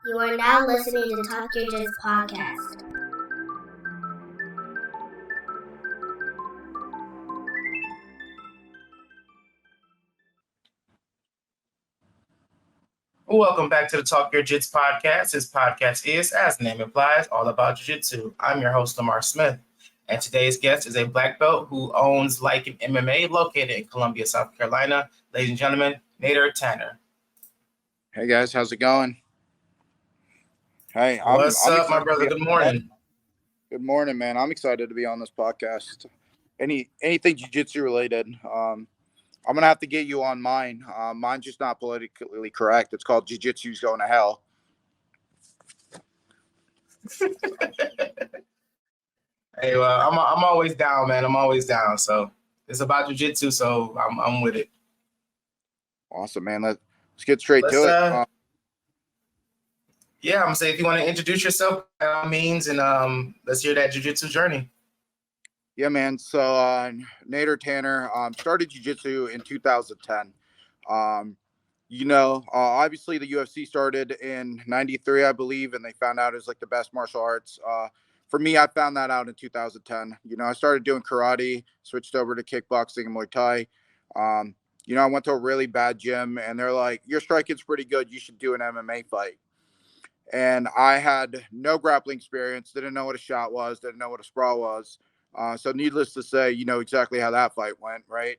You are now listening to Talk Your Jits podcast. Welcome back to the Talk Your Jits podcast. This podcast is, as the name implies, all about Jiu-Jitsu. I'm your host, Lamar Smith, and today's guest is a black belt who owns Lycan MMA located in Columbia, South Carolina. Ladies and gentlemen, Nader Tanner. Hey guys, how's it going? Hey, What's I'm up, my brother? Good morning. Good morning, man. I'm excited to be on this podcast. Anything jiu-jitsu related. I'm gonna have to get you on mine. Mine's just not politically correct. It's called Jiu-Jitsu's Going to Hell. Hey, well, I'm always down, man. I'm always down. So it's about jiu-jitsu, so I'm with it. Awesome, man. Let's get straight to it. Yeah, I'm gonna say if you want to introduce yourself, by all means, and let's hear that jiu-jitsu journey. Yeah, man. So Nader Tanner started jiu-jitsu in 2010. Obviously the UFC started in 93, I believe, and they found out it was like the best martial arts. For me, I found that out in 2010. I started doing karate, switched over to kickboxing and Muay Thai. I went to a really bad gym and they're like, your striking's pretty good. You should do an MMA fight. And I had no grappling experience, didn't know what a shot was, didn't know what a sprawl was. So needless to say, you know exactly how that fight went, right?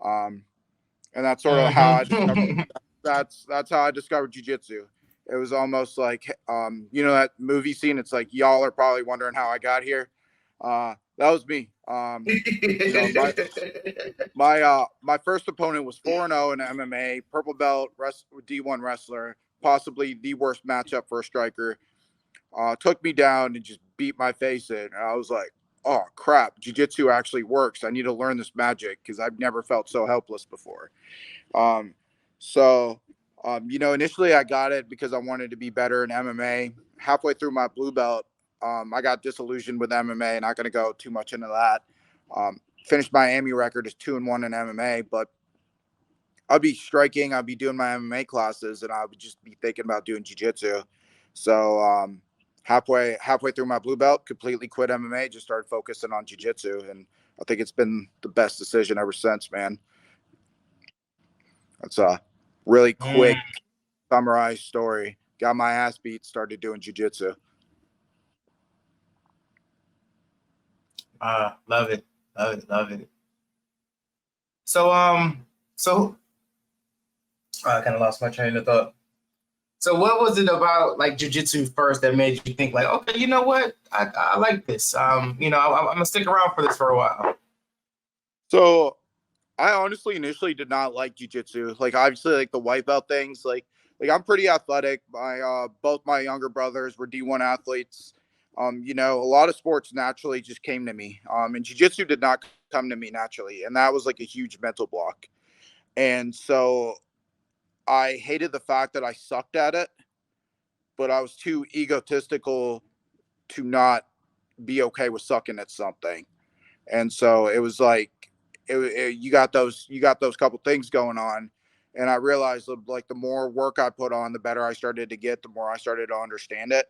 And that's sort of how I discovered that's how I discovered jiu-jitsu. It was almost like that movie scene. It's like y'all are probably wondering how I got here. That was me. My first opponent was 4-0 in MMA, purple belt, D1 wrestler, possibly the worst matchup for a striker. Took me down and just beat my face in. And I was like, oh crap, jiu-jitsu actually works. I need to learn this magic because I've never felt so helpless before. Initially I got it because I wanted to be better in MMA. Halfway through my blue belt, I got disillusioned with MMA. Not going to go too much into that. Finished my AMI record as 2-1 in MMA, but I'd be striking, I'd be doing my MMA classes, and I would just be thinking about doing jiu-jitsu. So halfway through my blue belt, completely quit MMA, just started focusing on jiu-jitsu, and I think it's been the best decision ever since, man. That's a really quick summarized story. Got my ass beat, started doing jiu-jitsu. Love it. So I kind of lost my train of thought. So what was it about like jiu-jitsu first that made you think like, okay, you know what? I like this. I'm gonna stick around for this for a while. So I honestly initially did not like jiu-jitsu. Like obviously like the white belt things, like I'm pretty athletic. Both my younger brothers were D1 athletes. A lot of sports naturally just came to me. And jiu-jitsu did not come to me naturally. And that was like a huge mental block. And so I hated the fact that I sucked at it, but I was too egotistical to not be okay with sucking at something. And so it was like, you got those couple things going on. And I realized like the more work I put on, the better I started to get, the more I started to understand it.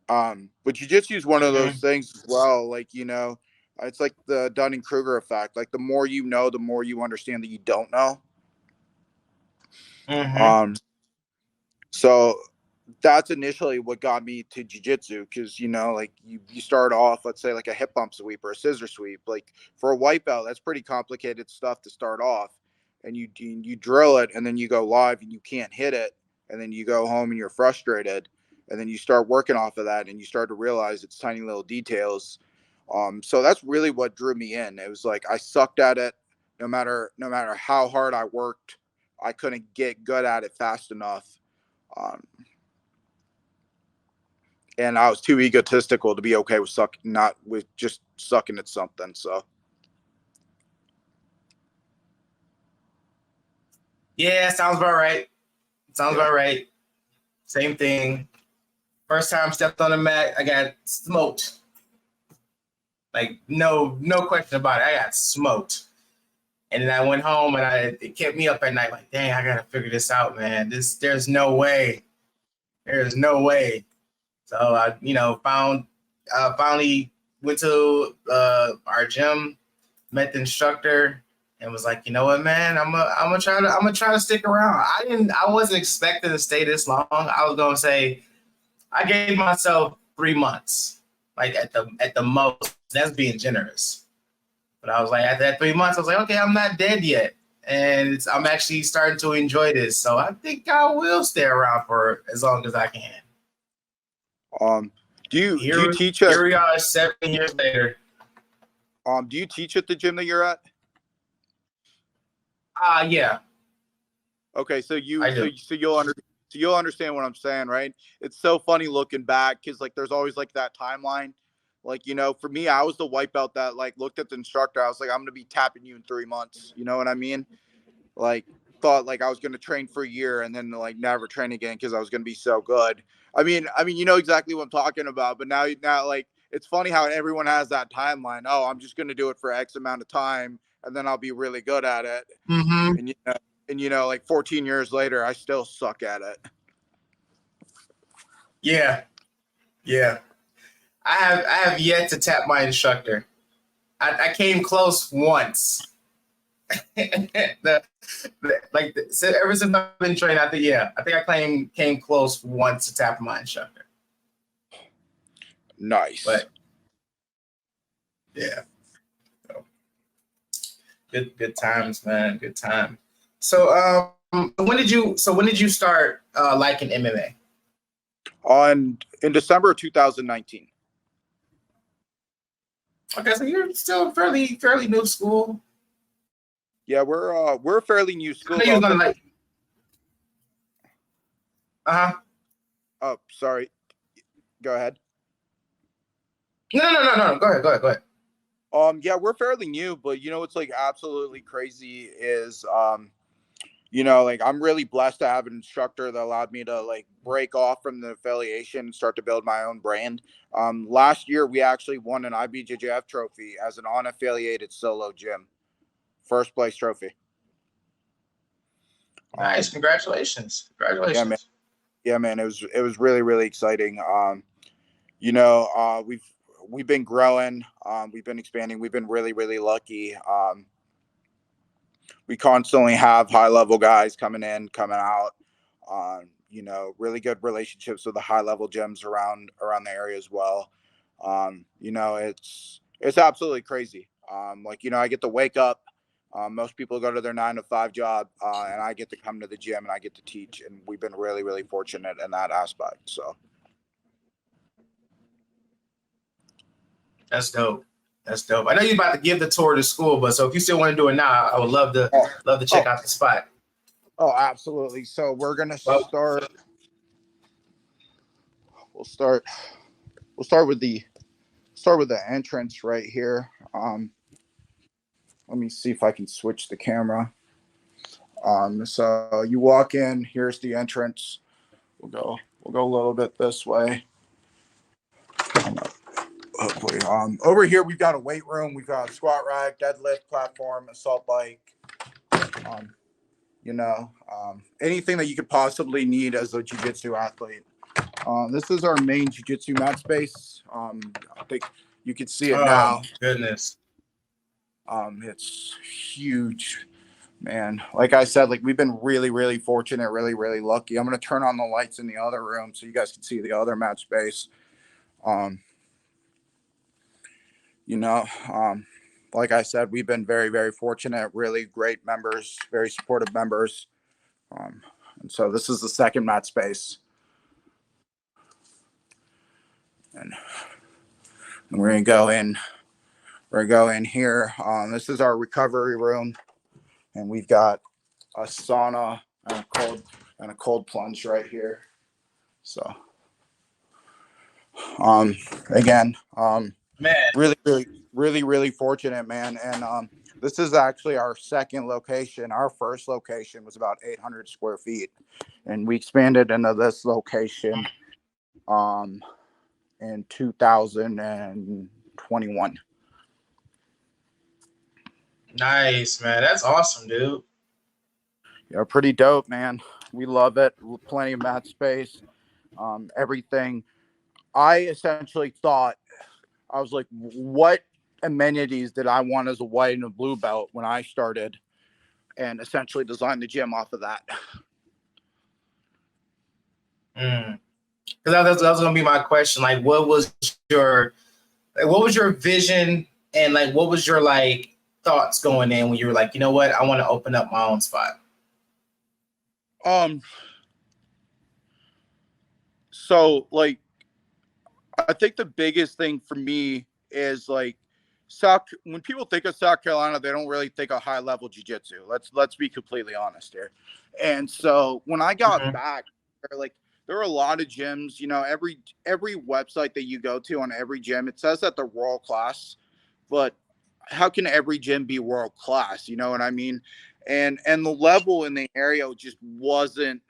But jiu-jitsu is one of those things as well. Like, it's like the Dunning-Kruger effect. Like the more you know, the more you understand that you don't know. So that's initially what got me to jiu-jitsu, because like you start off, let's say like a hip bump sweep or a scissor sweep. Like for a white belt, that's pretty complicated stuff to start off, and you drill it, and then you go live and you can't hit it, and then you go home and you're frustrated, and then you start working off of that and you start to realize it's tiny little details. So that's really what drew me in. It was like I sucked at it. No matter how hard I worked, I couldn't get good at it fast enough. And I was too egotistical to be okay with just sucking at something. So. Yeah, sounds about right. About right. Same thing. First time stepped on the mat, I got smoked. Like no question about it. I got smoked. And then I went home and it kept me up at night like, dang, I gotta figure this out, man. There's no way There's no way. So I, finally went to our gym, met the instructor, and was like, you know what, man, I'm gonna try to stick around. I wasn't expecting to stay this long. I was gonna say I gave myself 3 months, like at the most. That's being generous. But I was like, at that 3 months, I was like, okay, I'm not dead yet, and I'm actually starting to enjoy this. So I think I will stay around for as long as I can. Do you teach at? Here we are, 7 years later. Do you teach at the gym that you're at? Yeah. Okay, so you'll understand what I'm saying, right? It's so funny looking back because like there's always like that timeline. Like, for me, I was the white belt that like looked at the instructor. I was like, I'm gonna be tapping you in 3 months. You know what I mean? Like thought like I was gonna train for a year and then like never train again because I was gonna be so good. I mean, you know exactly what I'm talking about. But now like it's funny how everyone has that timeline. Oh, I'm just gonna do it for X amount of time and then I'll be really good at it. Mm-hmm. And like 14 years later, I still suck at it. Yeah. I have yet to tap my instructor. I came close once. Ever since I've been training, I think I came close once to tap my instructor. Nice. But yeah. So, good times, man. Good time. So when did you start liking MMA? In December of 2019. Okay, so you're still fairly new school. Yeah, we're a fairly new school. I know you was gonna like. Oh, sorry. Go ahead. No. Go ahead. Yeah, we're fairly new, but what's like absolutely crazy is like I'm really blessed to have an instructor that allowed me to like break off from the affiliation and start to build my own brand. Last year we actually won an IBJJF trophy as an unaffiliated solo gym. First place trophy. Nice, congratulations. Yeah, man. It was really, really exciting. We've been growing, we've been expanding, we've been really, really lucky. We constantly have high level guys coming in, coming out. Really good relationships with the high level gyms around the area as well. It's absolutely crazy. I get to wake up. Most people go to their 9 to 5 job, and I get to come to the gym and I get to teach. And we've been really, really fortunate in that aspect. So That's dope. I know you're about to give the tour to school, but so if you still want to do it now, I would love to check out the spot. Oh, absolutely. So we're gonna start. We'll start with the entrance right here. Let me see if I can switch the camera. So you walk in. Here's the entrance. We'll go a little bit this way. Hopefully, over here we've got a weight room. We've got a squat rack, deadlift platform, assault bike. Anything that you could possibly need as a jiu-jitsu athlete. This is our main jiu-jitsu mat space. I think you can see it now. Goodness. It's huge, man. Like I said, like we've been really, really fortunate, really, really lucky. I'm gonna turn on the lights in the other room so you guys can see the other mat space. Like I said, we've been very, very fortunate, really great members, very supportive members. And so this is the second mat space. And we're gonna go in. We're gonna go in here. This is our recovery room, and we've got a sauna and a cold plunge right here. So, again, Man, really fortunate, man. And this is actually our second location. Our first location was about 800 square feet, and we expanded into this location in 2021. nice, man. That's awesome, dude. Yeah, pretty dope, man. We love it. Plenty of mat space. everything. I essentially thought, I was like, what amenities did I want as a white and a blue belt when I started, and essentially designed the gym off of that. Because that was gonna be my question. Like, what was your vision, and like what was your like thoughts going in when you were like, you know what, I want to open up my own spot? So like, I think the biggest thing for me is like when people think of South Carolina, they don't really think of high level jiu-jitsu. Let's be completely honest here. And so when I got back, there were a lot of gyms, you know, every website that you go to on every gym, it says that they're world class, but how can every gym be world class? You know what I mean? And the level in the area just wasn't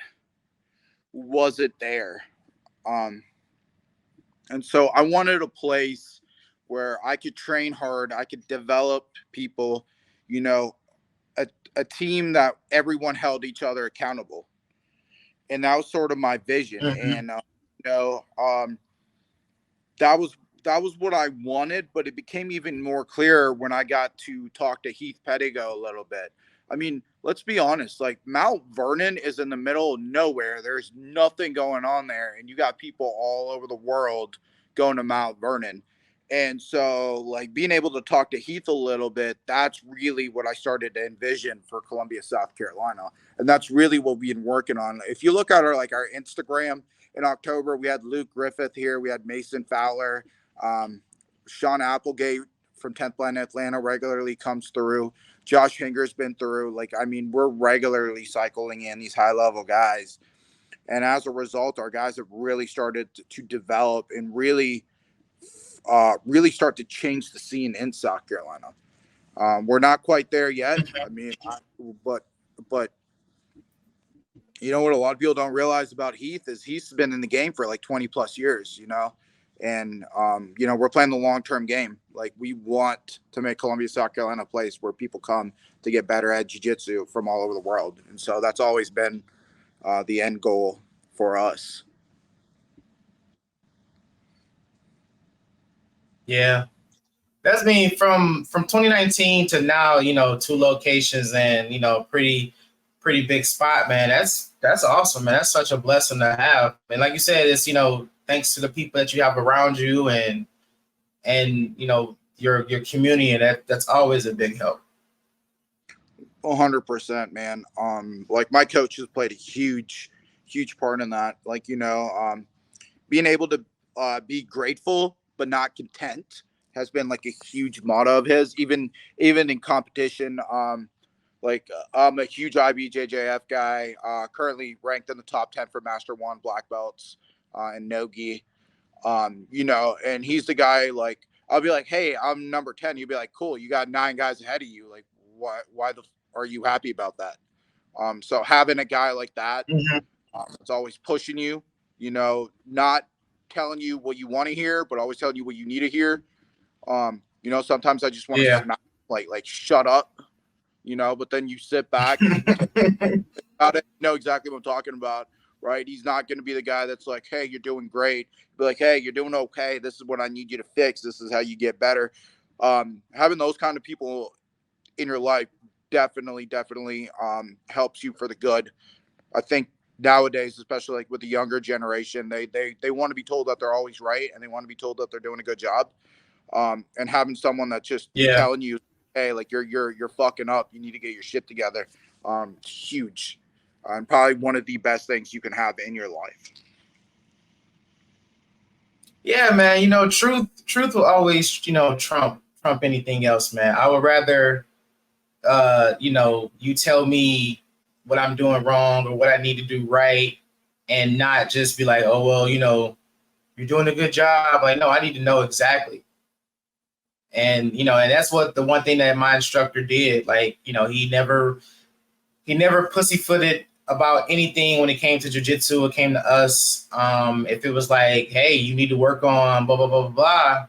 there. And so I wanted a place where I could train hard, I could develop people, you know, a team that everyone held each other accountable. And that was sort of my vision. And, you know, that was what I wanted, but it became even more clear when I got to talk to Heath Pedigo a little bit. I mean, let's be honest, like Mount Vernon is in the middle of nowhere. There's nothing going on there. And you got people all over the world going to Mount Vernon. And so like being able to talk to Heath a little bit, that's really what I started to envision for Columbia, South Carolina. And that's really what we've been working on. If you look at our Instagram in October, we had Luke Griffith here. We had Mason Fowler. Sean Applegate from 10th Planet Atlanta regularly comes through. Josh Hinger's been through. Like, I mean, we're regularly cycling in these high level guys. And as a result, our guys have really started to develop and really start to change the scene in South Carolina. We're not quite there yet. I mean, but you know what a lot of people don't realize about Heath is he's been in the game for like 20 plus years, you know? And, you know, we're playing the long-term game. Like we want to make Columbia, South Carolina a place where people come to get better at jiu-jitsu from all over the world. And so that's always been the end goal for us. Yeah. That's me from 2019 to now, you know, 2 locations and, you know, pretty big spot, man. That's awesome, man. That's such a blessing to have. And like you said, it's, you know, thanks to the people that you have around you and you know, your community, and that's always a big help. 100%, man. Like my coach has played a huge part in that. Like, you know, being able to be grateful but not content has been like a huge motto of his, even in competition. Like I'm a huge IBJJF guy, currently ranked in the top 10 for Master 1 black belts in Nogi. You know, and he's the guy, like, I'll be like, hey, I'm number 10. You'll be like, cool, you got 9 guys ahead of you. Like, why are you happy about that? So having a guy like that, it's always pushing you, you know, not telling you what you want to hear, but always telling you what you need to hear. You know, sometimes I just want to smack, like shut up, you know, but then you sit back and you know exactly what I'm talking about, right? He's not going to be the guy that's like, hey, you're doing great. Be like, hey, you're doing okay. This is what I need you to fix. This is how you get better. Having those kind of people in your life definitely helps you for the good. I think nowadays, especially like with the younger generation, they want to be told that they're always right, and they want to be told that they're doing a good job. And having someone that's just telling you, hey, like you're fucking up, you need to get your shit together. Huge. And probably one of the best things you can have in your life. Yeah, man. You know, truth will always, you know, trump anything else, man. I would rather, you know, you tell me what I'm doing wrong or what I need to do right, and not just be like, oh, well, you know, you're doing a good job. Like, no, I need to know exactly. And, you know, and that's what the one thing that my instructor did. Like, you know, he never pussyfooted about anything when it came to jiu-jitsu. It came to us. If it was like, hey, you need to work on blah, blah, blah, blah, blah,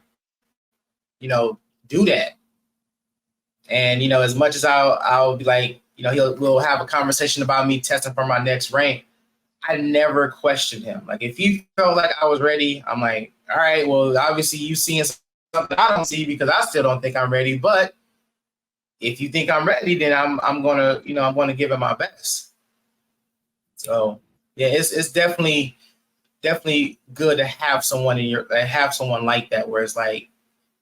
you know, do that. And, you know, as much as I'll be like, you know, we'll have a conversation about me testing for my next rank, I never questioned him. Like if he felt like I was ready, I'm like, all right, well, obviously you seeing something I don't see because I still don't think I'm ready. But if you think I'm ready, then I'm gonna give it my best. So yeah, it's definitely good to have someone like that where it's like,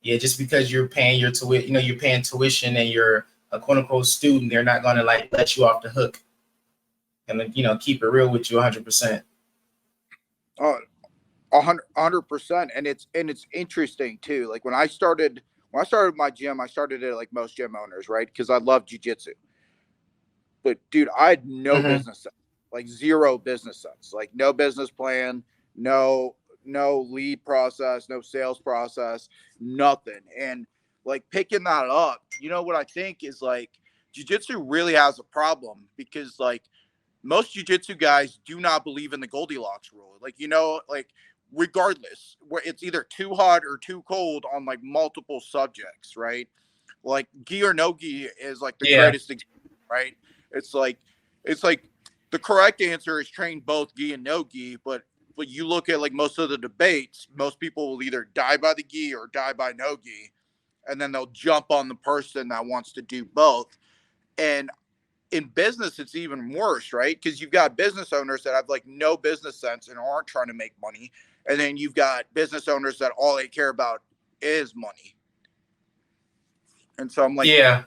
yeah, just because you're paying your tuition, you're paying tuition and you're a quote unquote student, they're not gonna like let you off the hook and keep it real with you 100%. 100%. And it's interesting too. Like when I started my gym, I started it like most gym owners, right? Because I love jujitsu. But dude, I had no business sense, like zero business sense, like no business plan, no lead process, no sales process, nothing. And like picking that up, what I think is like jiu-jitsu really has a problem because like most jiu-jitsu guys do not believe in the Goldilocks rule. Like, like regardless, where it's either too hot or too cold on like multiple subjects, right? Like gi or no gi is like the greatest example, right? It's like the correct answer is train both gi and no gi, but you look at like most of the debates, most people will either die by the gi or die by no gi, and then they'll jump on the person that wants to do both. And in business, it's even worse, right? Because you've got business owners that have like no business sense and aren't trying to make money, and then you've got business owners that all they care about is money. And so I'm like, yeah,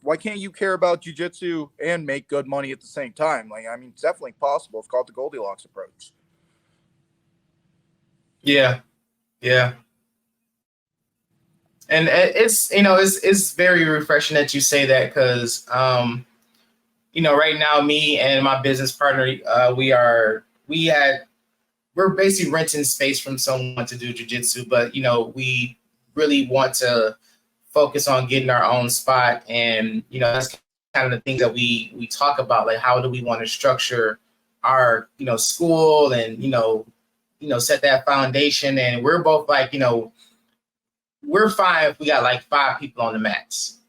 why can't you care about jiu-jitsu and make good money at the same time? Like, I mean, it's definitely possible. It's called the Goldilocks approach. yeah, yeah. And it's very refreshing that you say that because right now me and my business partner we're basically renting space from someone to do jiu-jitsu, but we really want to focus on getting our own spot, and that's kind of the things that we talk about, like how do we want to structure our school and set that foundation. And we're both like we're fine if we got like 5 people on the mats.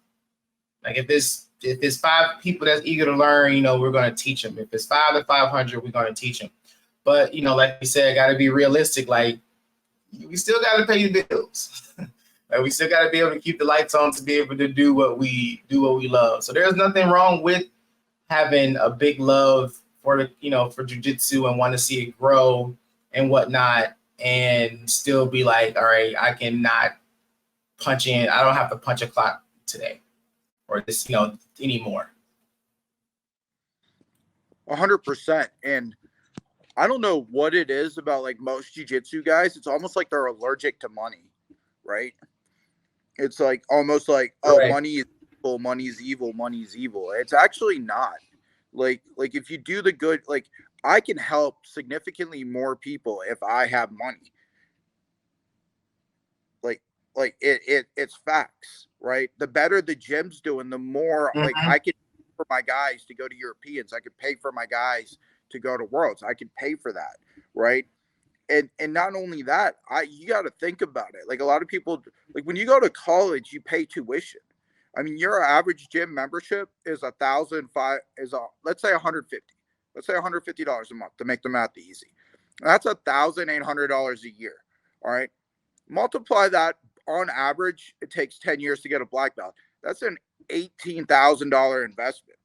Like if it's 5 people that's eager to learn, we're going to teach them. If it's 5 to 500, we're going to teach them. But like you said, got to be realistic. Like we still got to pay the bills. Like we still got to be able to keep the lights on to be able to do what we love. So there's nothing wrong with having a big love for for jiu-jitsu and want to see it grow and whatnot, and still be like, all right, I cannot punch in. I don't have to punch a clock today or this, anymore. 100%. And I don't know what it is about like most jiu-jitsu guys. It's almost like they're allergic to money, right? It's like almost like, oh, Right. money is evil, money's evil, money's evil. It's actually not. Like if you do the good, like I can help significantly more people if I have money. Like it's facts, right? The better the gym's doing, the more like I can pay for my guys to go to Europeans. I could pay for my guys to go to Worlds. I could pay for that, right? And not only that, you got to think about it. Like a lot of people, like when you go to college, you pay tuition. I mean, your average gym membership is let's say 150. Let's say $150 a month to make the math easy. That's $1,800 a year. All right. Multiply that on average, it takes 10 years to get a black belt. That's an $18,000 investment.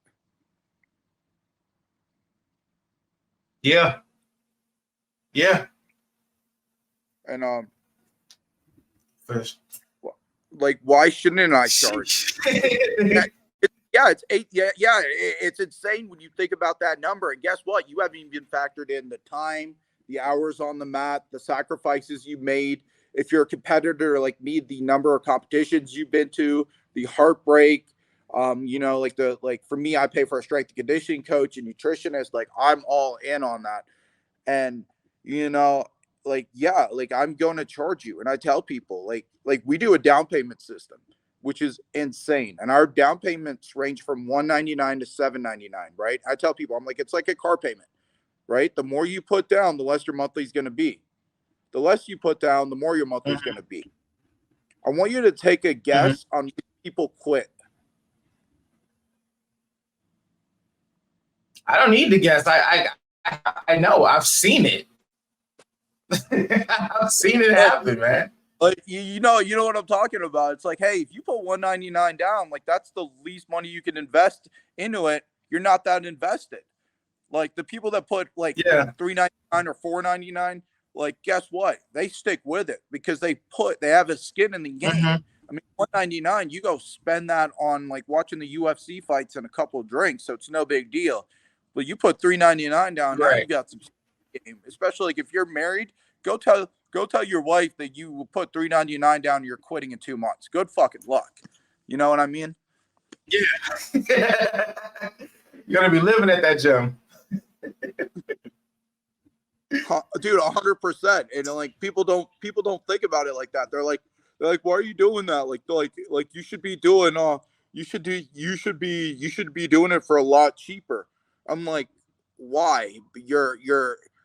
Yeah. Yeah. And First. like why shouldn't I charge? It's eight. Yeah, it's insane when you think about that number. And guess what? You haven't even factored in the time, the hours on the mat, the sacrifices you made. If you're a competitor like me, the number of competitions you've been to, the heartbreak. Like for me, I pay for a strength and conditioning coach and nutritionist. Like I'm all in on that. And like I'm going to charge you. And I tell people like we do a down payment system, which is insane. And our down payments range from $199 to $799, right? I tell people, I'm like, it's like a car payment, right? The more you put down, the less your monthly is going to be. The less you put down, the more your monthly is going to be. I want you to take a guess on when people quit. I don't need to guess. I know. I've seen it. I've seen it happen, man. Like you know what I'm talking about. It's like, hey, if you put 199 down, like that's the least money you can invest into it. You're not that invested. Like the people that put like Yeah. $3.99 or $4.99, like guess what? They stick with it because they have a skin in the game. Mm-hmm. I mean, $1.99, you go spend that on like watching the UFC fights and a couple of drinks, so it's no big deal. But you put $3.99 down, now Right. you got some game. Especially like if you're married, go tell your wife that you will put $3.99 down. You're quitting in 2 months. Good fucking luck. You know what I mean? Yeah. You're gonna be living at that gym. Dude, 100%. And like people don't think about it like that. They're like, why are you doing that? Like you should be doing you should be doing it for a lot cheaper. I'm like, why? You're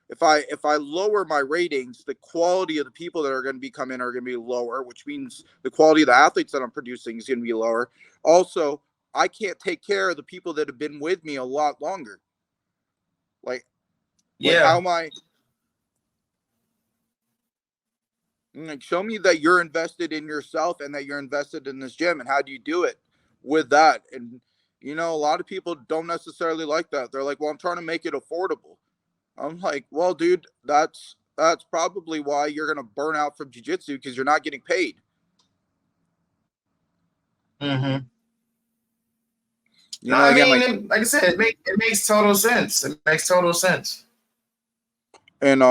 if I lower my ratings, the quality of the people that are going to be coming are going to be lower, which means the quality of the athletes that I'm producing is going to be lower. Also, I can't take care of the people that have been with me a lot longer. Like how Yeah. am I? Like, show me that you're invested in yourself and that you're invested in this gym, and how do you do it with that? And a lot of people don't necessarily like that. They're like, well, I'm trying to make it affordable. I'm like, well, dude, that's probably why you're gonna burn out from jiu-jitsu, because you're not getting paid. Mm-hmm. No, I Again, mean, like I said, it makes total sense. It makes total sense. and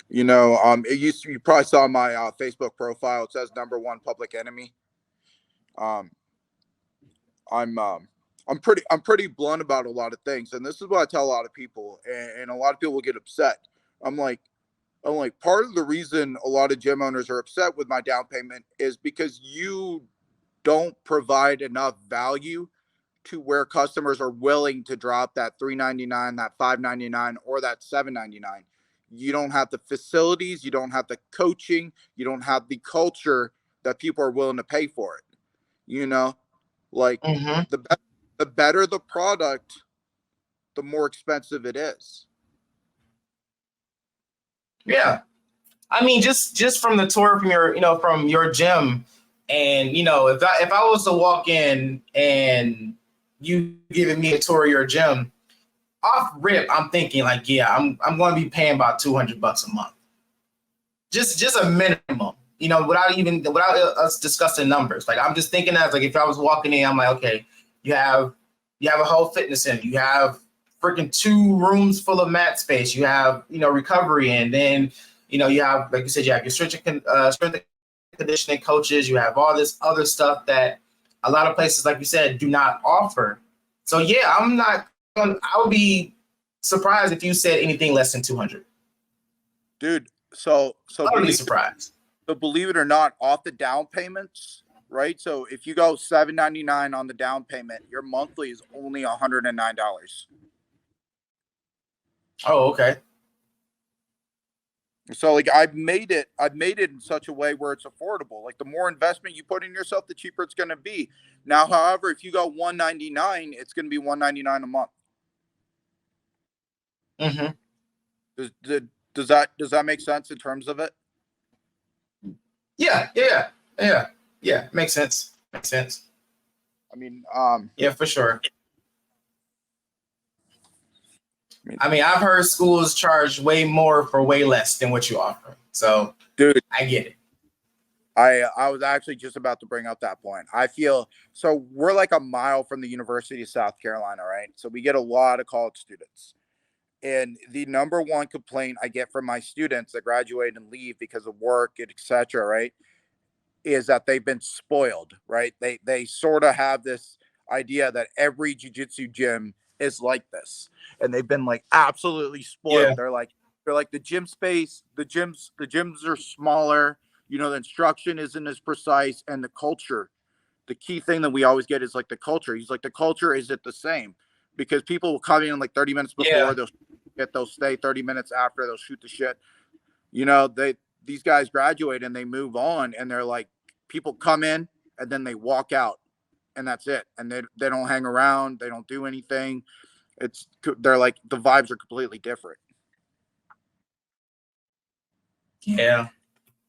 you probably saw my Facebook profile. It says #1 public enemy. Um, I'm pretty blunt about a lot of things, and this is what I tell a lot of people, and a lot of people will get upset. I'm like, part of the reason a lot of gym owners are upset with my down payment is because you don't provide enough value to where customers are willing to drop that $3.99, that $5.99, or that $7.99. You don't have the facilities, you don't have the coaching, you don't have the culture that people are willing to pay for it. Like Mm-hmm. the better the product, the more expensive it is. Yeah. I mean, just from the tour from your gym, and if I was to walk in and you giving me a tour of your gym, off rip, I'm thinking like, yeah, I'm going to be paying about $200 a month, just a minimum. Without us discussing numbers. Like I'm just thinking that like if I was walking in, I'm like, okay, you have a whole fitness center, you have freaking 2 rooms full of mat space, you have recovery, and then you have, like you said, you have your strength and conditioning coaches, you have all this other stuff that a lot of places, like you said, do not offer. So yeah, I would be surprised if you said anything less than 200. Dude, so Totally surprised. believe it or not, off the down payments, right? So if you go $7.99 on the down payment, your monthly is only $109. Oh, okay. So like I've made it in such a way where it's affordable. Like the more investment you put in yourself, the cheaper it's going to be. Now, however, if you go $199, it's going to be $199 a month. Mm-hmm. Does that make sense in terms of it? Yeah. Makes sense. I mean, yeah, for sure. I mean, I've heard schools charge way more for way less than what you offer. So, dude, I get it. I was actually just about to bring up that point. I feel so we're like a mile from the University of South Carolina, right? So we get a lot of college students. And the number one complaint I get from my students that graduate and leave because of work, etc., right, is that they've been spoiled, right? They sort of have this idea that every jiu-jitsu gym is like this, and they've been like absolutely spoiled. Yeah. They're like the gym space, the gyms are smaller. The instruction isn't as precise, and the culture. The key thing that we always get is like the culture. He's like, the culture isn't the same, because people will come in like 30 minutes before, they'll stay 30 minutes after, they'll shoot the shit. These guys graduate and they move on, and they're like, people come in and then they walk out, and that's it. And they don't hang around, they don't do anything. they're like the vibes are completely different. Yeah.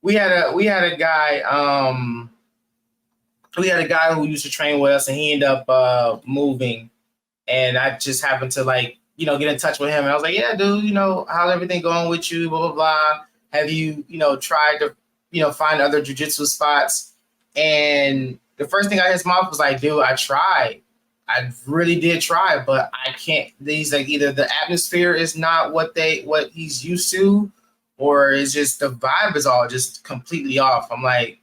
We had a guy who used to train with us, and he ended up moving, and I just happened to get in touch with him, and I was like, yeah, dude, how's everything going with you, blah blah blah. Have you tried to find other jiu-jitsu spots? And the first thing out of his mouth was like, dude, I tried. I really did try, but I can't. He's like, either the atmosphere is not what he's used to, or it's just the vibe is all just completely off. I'm like,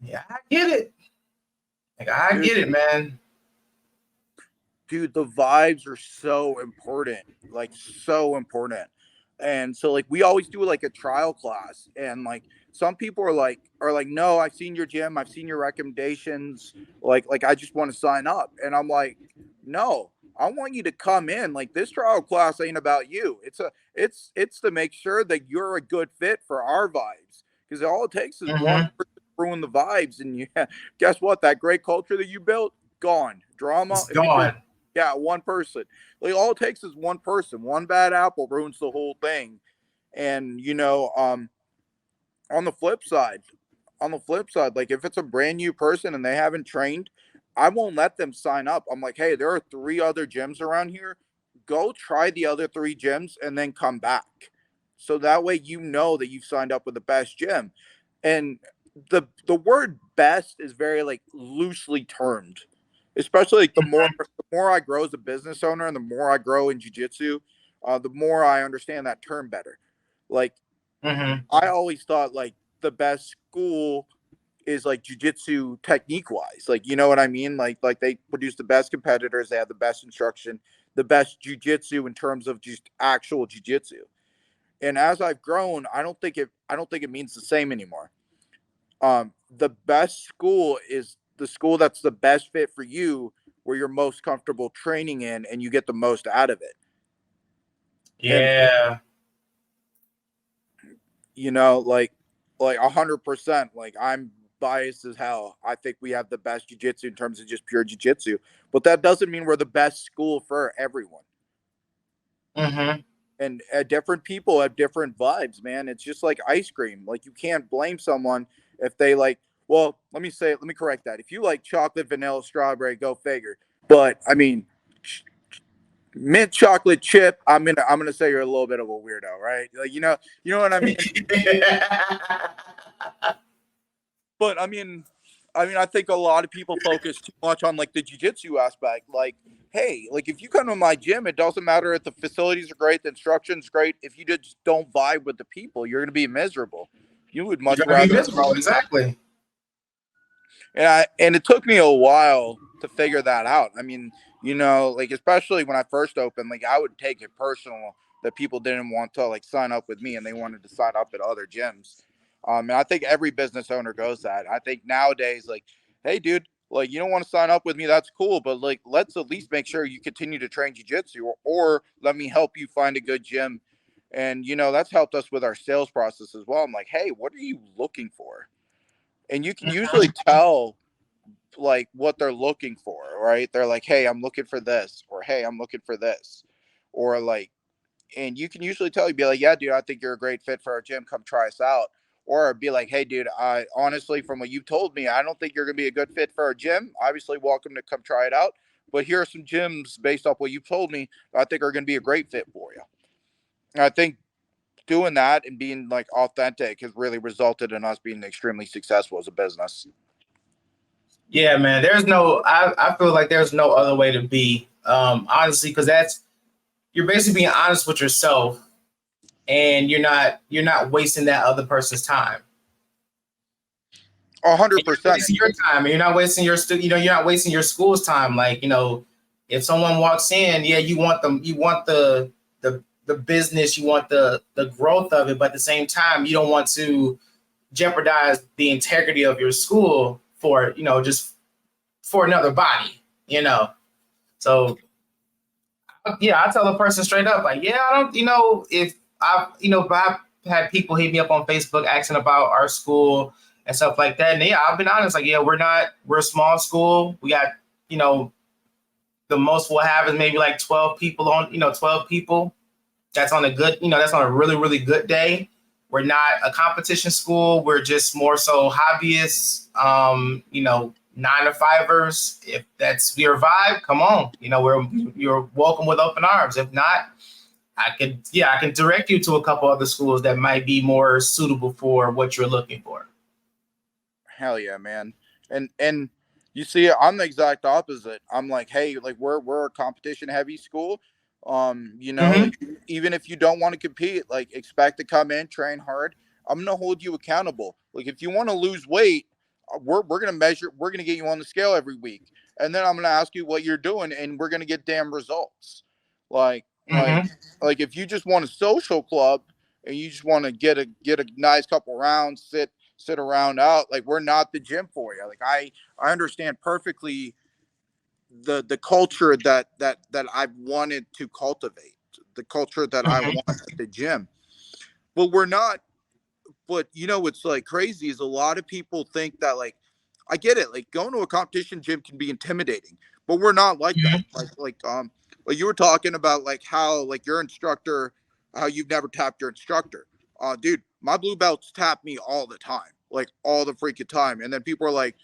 yeah, I get it. I get it, man. Dude, the vibes are so important, like so important. And so like we always do like a trial class, and like some people are like no, I've seen your gym, I've seen your recommendations, like I just want to sign up. And I'm like, no, I want you to come in. Like this trial class ain't about you. It's to make sure that you're a good fit for our vibes, because all it takes is one person to ruin the vibes, and guess what, that great culture that you built, gone. Drama, it's gone. Yeah, one person. Like all it takes is one person. One bad apple ruins the whole thing. And on the flip side, like if it's a brand new person and they haven't trained, I won't let them sign up. I'm like, hey, there are 3 other gyms around here. Go try the other 3 gyms and then come back. So that way you know that you've signed up with the best gym. And the word best is very like loosely termed. Especially like the more I grow as a business owner and the more I grow in jiu-jitsu, the more I understand that term better. Like I always thought like the best school is like jiu-jitsu technique wise. Like, you know what I mean? Like they produce the best competitors, they have the best instruction, the best jiu-jitsu in terms of just actual jiu-jitsu. And as I've grown, I don't think it means the same anymore. The best school is the school that's the best fit for you, where you're most comfortable training in and you get the most out of it. Yeah. And, like 100%, like I'm biased as hell. I think we have the best jiu-jitsu in terms of just pure jiu-jitsu, but that doesn't mean we're the best school for everyone. And different people have different vibes, man. It's just like ice cream. Like you can't blame someone if they like, well, let me correct that. If you like chocolate, vanilla, strawberry, go figure. But I mean, mint chocolate chip, I'm gonna say you're a little bit of a weirdo, right? Like you know what I mean? But I mean, I think a lot of people focus too much on like the jiu-jitsu aspect. Like, hey, like if you come to my gym, it doesn't matter if the facilities are great, the instruction's great. If you just don't vibe with the people, you're gonna be miserable. You would much rather be miserable, exactly. And it took me a while to figure that out. I mean, like especially when I first opened, like I would take it personal that people didn't want to like sign up with me and they wanted to sign up at other gyms. And I think every business owner goes that. I think nowadays, like, hey, dude, like you don't want to sign up with me, that's cool, but like let's at least make sure you continue to train jiu-jitsu, or let me help you find a good gym. And that's helped us with our sales process as well. I'm like, hey, what are you looking for? And you can usually tell like what they're looking for, right? They're like, hey, I'm looking for this, or hey, I'm looking for this, or like, and you can usually tell, you'd be like, yeah, dude, I think you're a great fit for our gym, come try us out. Or be like, hey, dude, I honestly, from what you've told me, I don't think you're gonna be a good fit for our gym. Obviously, welcome to come try it out, but here are some gyms based off what you've told me I think are gonna be a great fit for you. And I think doing that and being like authentic has really resulted in us being extremely successful as a business. Yeah, man. I feel like there's no other way to be, honestly, because you're basically being honest with yourself, and you're not wasting that other person's time. 100%. Your time, and you're not wasting you're not wasting your school's time. Like, if someone walks in, yeah, you want the business, you want the growth of it, but at the same time, you don't want to jeopardize the integrity of your school for just for another body. So yeah, I tell the person straight up, like, yeah, I don't, if I've had people hit me up on Facebook asking about our school and stuff like that. And yeah, I've been honest, like, yeah, we're a small school. We got, the most we'll have is maybe like 12 people on, 12 people. That's on a good, that's on a really, really good day. We're not a competition school. We're just more so hobbyists, 9-to-5ers. If that's your vibe, come on. You're welcome with open arms. If not, I can direct you to a couple other schools that might be more suitable for what you're looking for. Hell yeah, man. And you see, I'm the exact opposite. I'm like, hey, like we're a competition heavy school. Like even if you don't want to compete, like expect to come in, train hard. I'm gonna hold you accountable. Like if you want to lose weight, we're gonna measure, we're gonna get you on the scale every week. And then I'm gonna ask you what you're doing, and we're gonna get damn results. Like like if you just want a social club and you just want to get a nice couple rounds, sit around out, like we're not the gym for you. Like I understand perfectly the culture that I've wanted to cultivate, the culture that I want at the gym. But we're not. But what's like crazy is a lot of people think that, like, I get it, like going to a competition gym can be intimidating, but we're not like that. Like you were talking about, like how like your instructor, how you've never tapped your instructor. Dude, my blue belts tap me all the time, like all the freaking time. And then people are like,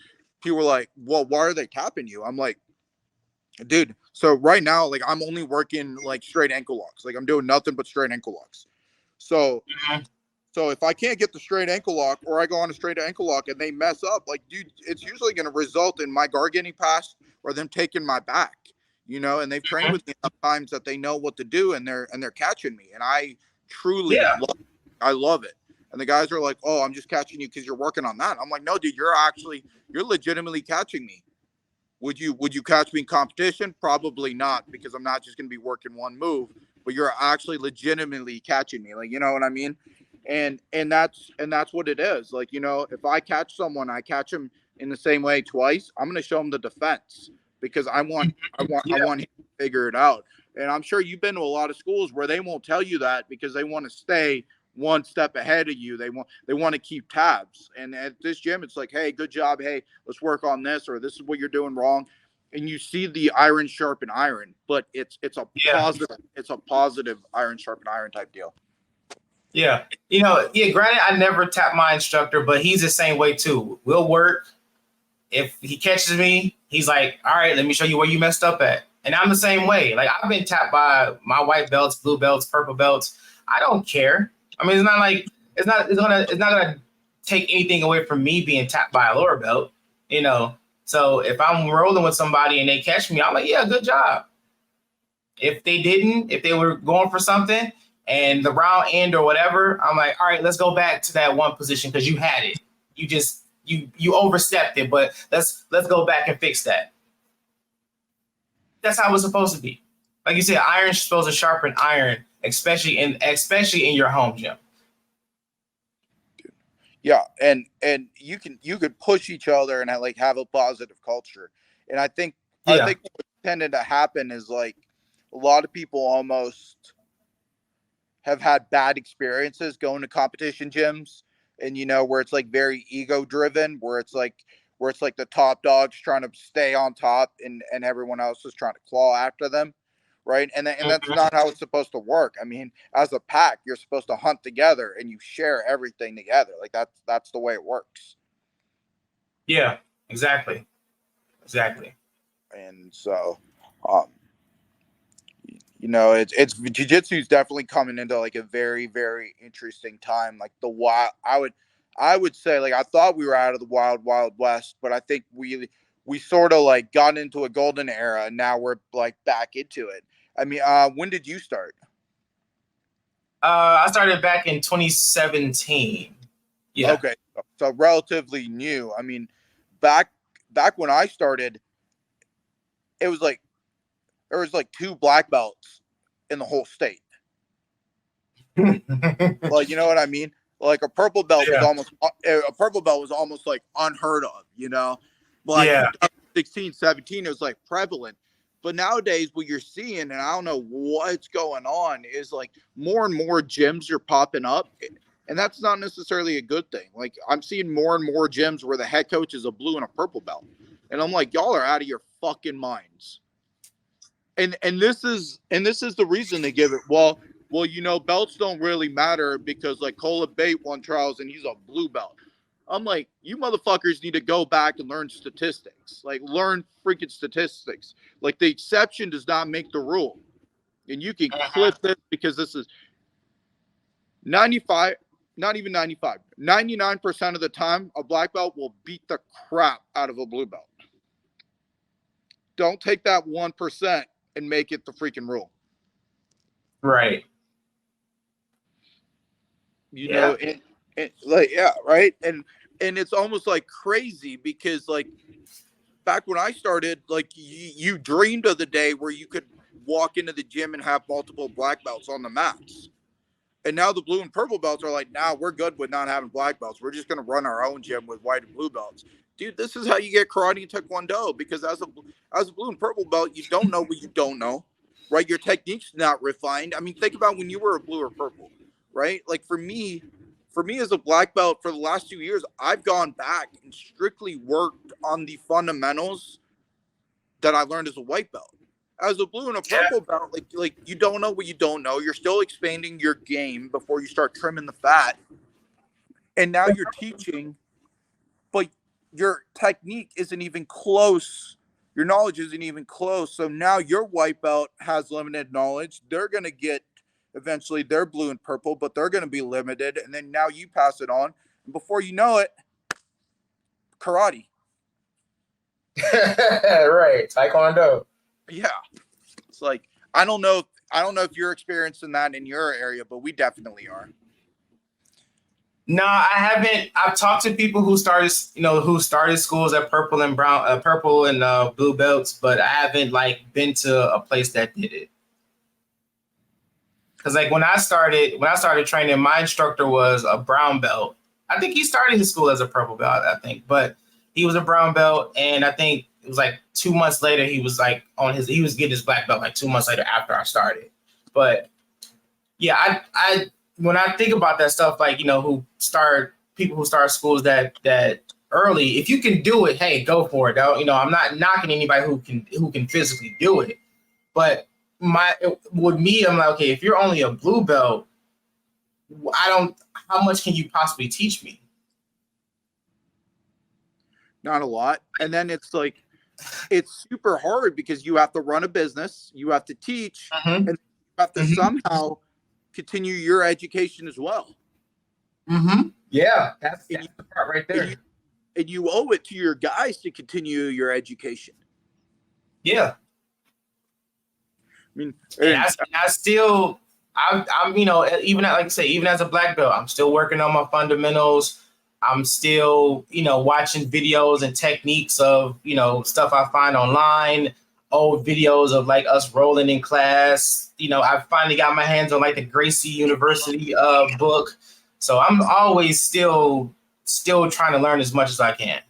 well, why are they tapping you? I'm like, dude, so right now, like I'm only working like straight ankle locks. Like I'm doing nothing but straight ankle locks. So so if I can't get the straight ankle lock, or I go on a straight ankle lock and they mess up, like, dude, it's usually going to result in my guard getting passed or them taking my back, and they've trained with me enough times that they know what to do, and they're catching me. And I truly love it. And the guys are like, oh, I'm just catching you because you're working on that. I'm like, no, dude, you're legitimately catching me. Would you catch me in competition? Probably not, because I'm not just going to be working one move, but you're actually legitimately catching me. Like, you know what I mean? And that's what it is. Like, if I catch someone, I catch him in the same way twice. I'm going to show him the defense, because I want him to figure it out. And I'm sure you've been to a lot of schools where they won't tell you that because they want to stay one step ahead of you. They want to keep tabs. And at this gym, it's like, hey, good job. Hey, let's work on this, or this is what you're doing wrong. And you see the iron sharpen iron, but it's a positive iron sharpen iron type deal. Yeah. Granted, I never tap my instructor, but he's the same way too. We'll work. If he catches me, he's like, all right, let me show you where you messed up at. And I'm the same way. Like, I've been tapped by my white belts, blue belts, purple belts. I don't care. I mean, it's not gonna take anything away from me being tapped by a lower belt, So if I'm rolling with somebody and they catch me, I'm like, yeah, good job. If they were going for something and the round end or whatever, I'm like, all right, let's go back to that one position because you had it. You overstepped it, but let's go back and fix that. That's how it's supposed to be. Like you said, iron's supposed to sharpen iron, especially in your home gym. Yeah, and you could push each other and like have a positive culture. And I think what tended to happen is, like, a lot of people almost have had bad experiences going to competition gyms, and where it's like very ego driven, where it's like the top dogs trying to stay on top, and everyone else is trying to claw after them, right? And that's not how it's supposed to work. I mean, as a pack, you're supposed to hunt together and you share everything together. Like that's the way it works. Yeah, exactly. And so, it's jiu-jitsu is definitely coming into like a very, very interesting time. Like I would say, like, I thought we were out of the wild west, but I think we sort of like got into a golden era, and now we're like back into it. I mean, when did you start? I started back in 2017. Yeah. Okay, so relatively new. I mean, back when I started, it was like there was like 2 black belts in the whole state. Like, you know what I mean? Like a purple belt was almost like unheard of, Like 2016, 17, it was like prevalent. But nowadays, what you're seeing, and I don't know what's going on, is like more and more gyms are popping up. And that's not necessarily a good thing. Like, I'm seeing more and more gyms where the head coach is a blue and a purple belt. And I'm like, y'all are out of your fucking minds. and this is the reason they give it. Well, belts don't really matter because like Cola Bate won trials and he's a blue belt. I'm like, you motherfuckers need to go back and learn statistics. Like, learn freaking statistics. Like, the exception does not make the rule. And you can clip this because this is 95, not even 95, 99% of the time, a black belt will beat the crap out of a blue belt. Don't take that 1% and make it the freaking rule. Right. You know, and like, yeah, right. And it's almost like crazy because like back when I started, like you dreamed of the day where you could walk into the gym and have multiple black belts on the mats. And now the blue and purple belts are like, nah, we're good with not having black belts. We're just going to run our own gym with white and blue belts. Dude, this is how you get karate and taekwondo, because as a blue and purple belt, you don't know what you don't know, right? Your technique's not refined. I mean, think about when you were a blue or purple, right? Like for me as a black belt for the last 2 years, I've gone back and strictly worked on the fundamentals that I learned as a white belt. As a blue and a purple belt, like you don't know what you don't know. You're still expanding your game before you start trimming the fat. And now you're teaching, but your technique isn't even close. Your knowledge isn't even close. So now your white belt has limited knowledge. They're going to get eventually their blue and purple, but they're going to be limited. And then now you pass it on. And before you know it, karate. Right. Taekwondo. Yeah. It's like, I don't know if you're experiencing that in your area, but we definitely are. No, I haven't. I've talked to people who started schools at purple and brown, purple and blue belts, but I haven't like been to a place that did it. Because like when I started training, my instructor was a brown belt. I think he started his school as a purple belt, but he was a brown belt, and I think it was like 2 months later he was like he was getting his black belt like 2 months later after I started. But yeah, I when I think about that stuff, like people who start schools that early, if you can do it, hey, go for it. I'm not knocking anybody who can physically do it, but with me, I'm like, okay, if you're only a blue belt, how much can you possibly teach me? Not a lot. And then it's like, it's super hard because you have to run a business, you have to teach, and you have to somehow continue your education as well. Yeah, that's the part right there. And you owe it to your guys to continue your education. Yeah. I mean, I'm even like I say, even as a black belt, I'm still working on my fundamentals. I'm still, watching videos and techniques of, stuff I find online, old videos of like us rolling in class. I finally got my hands on like the Gracie University book. So I'm always still trying to learn as much as I can.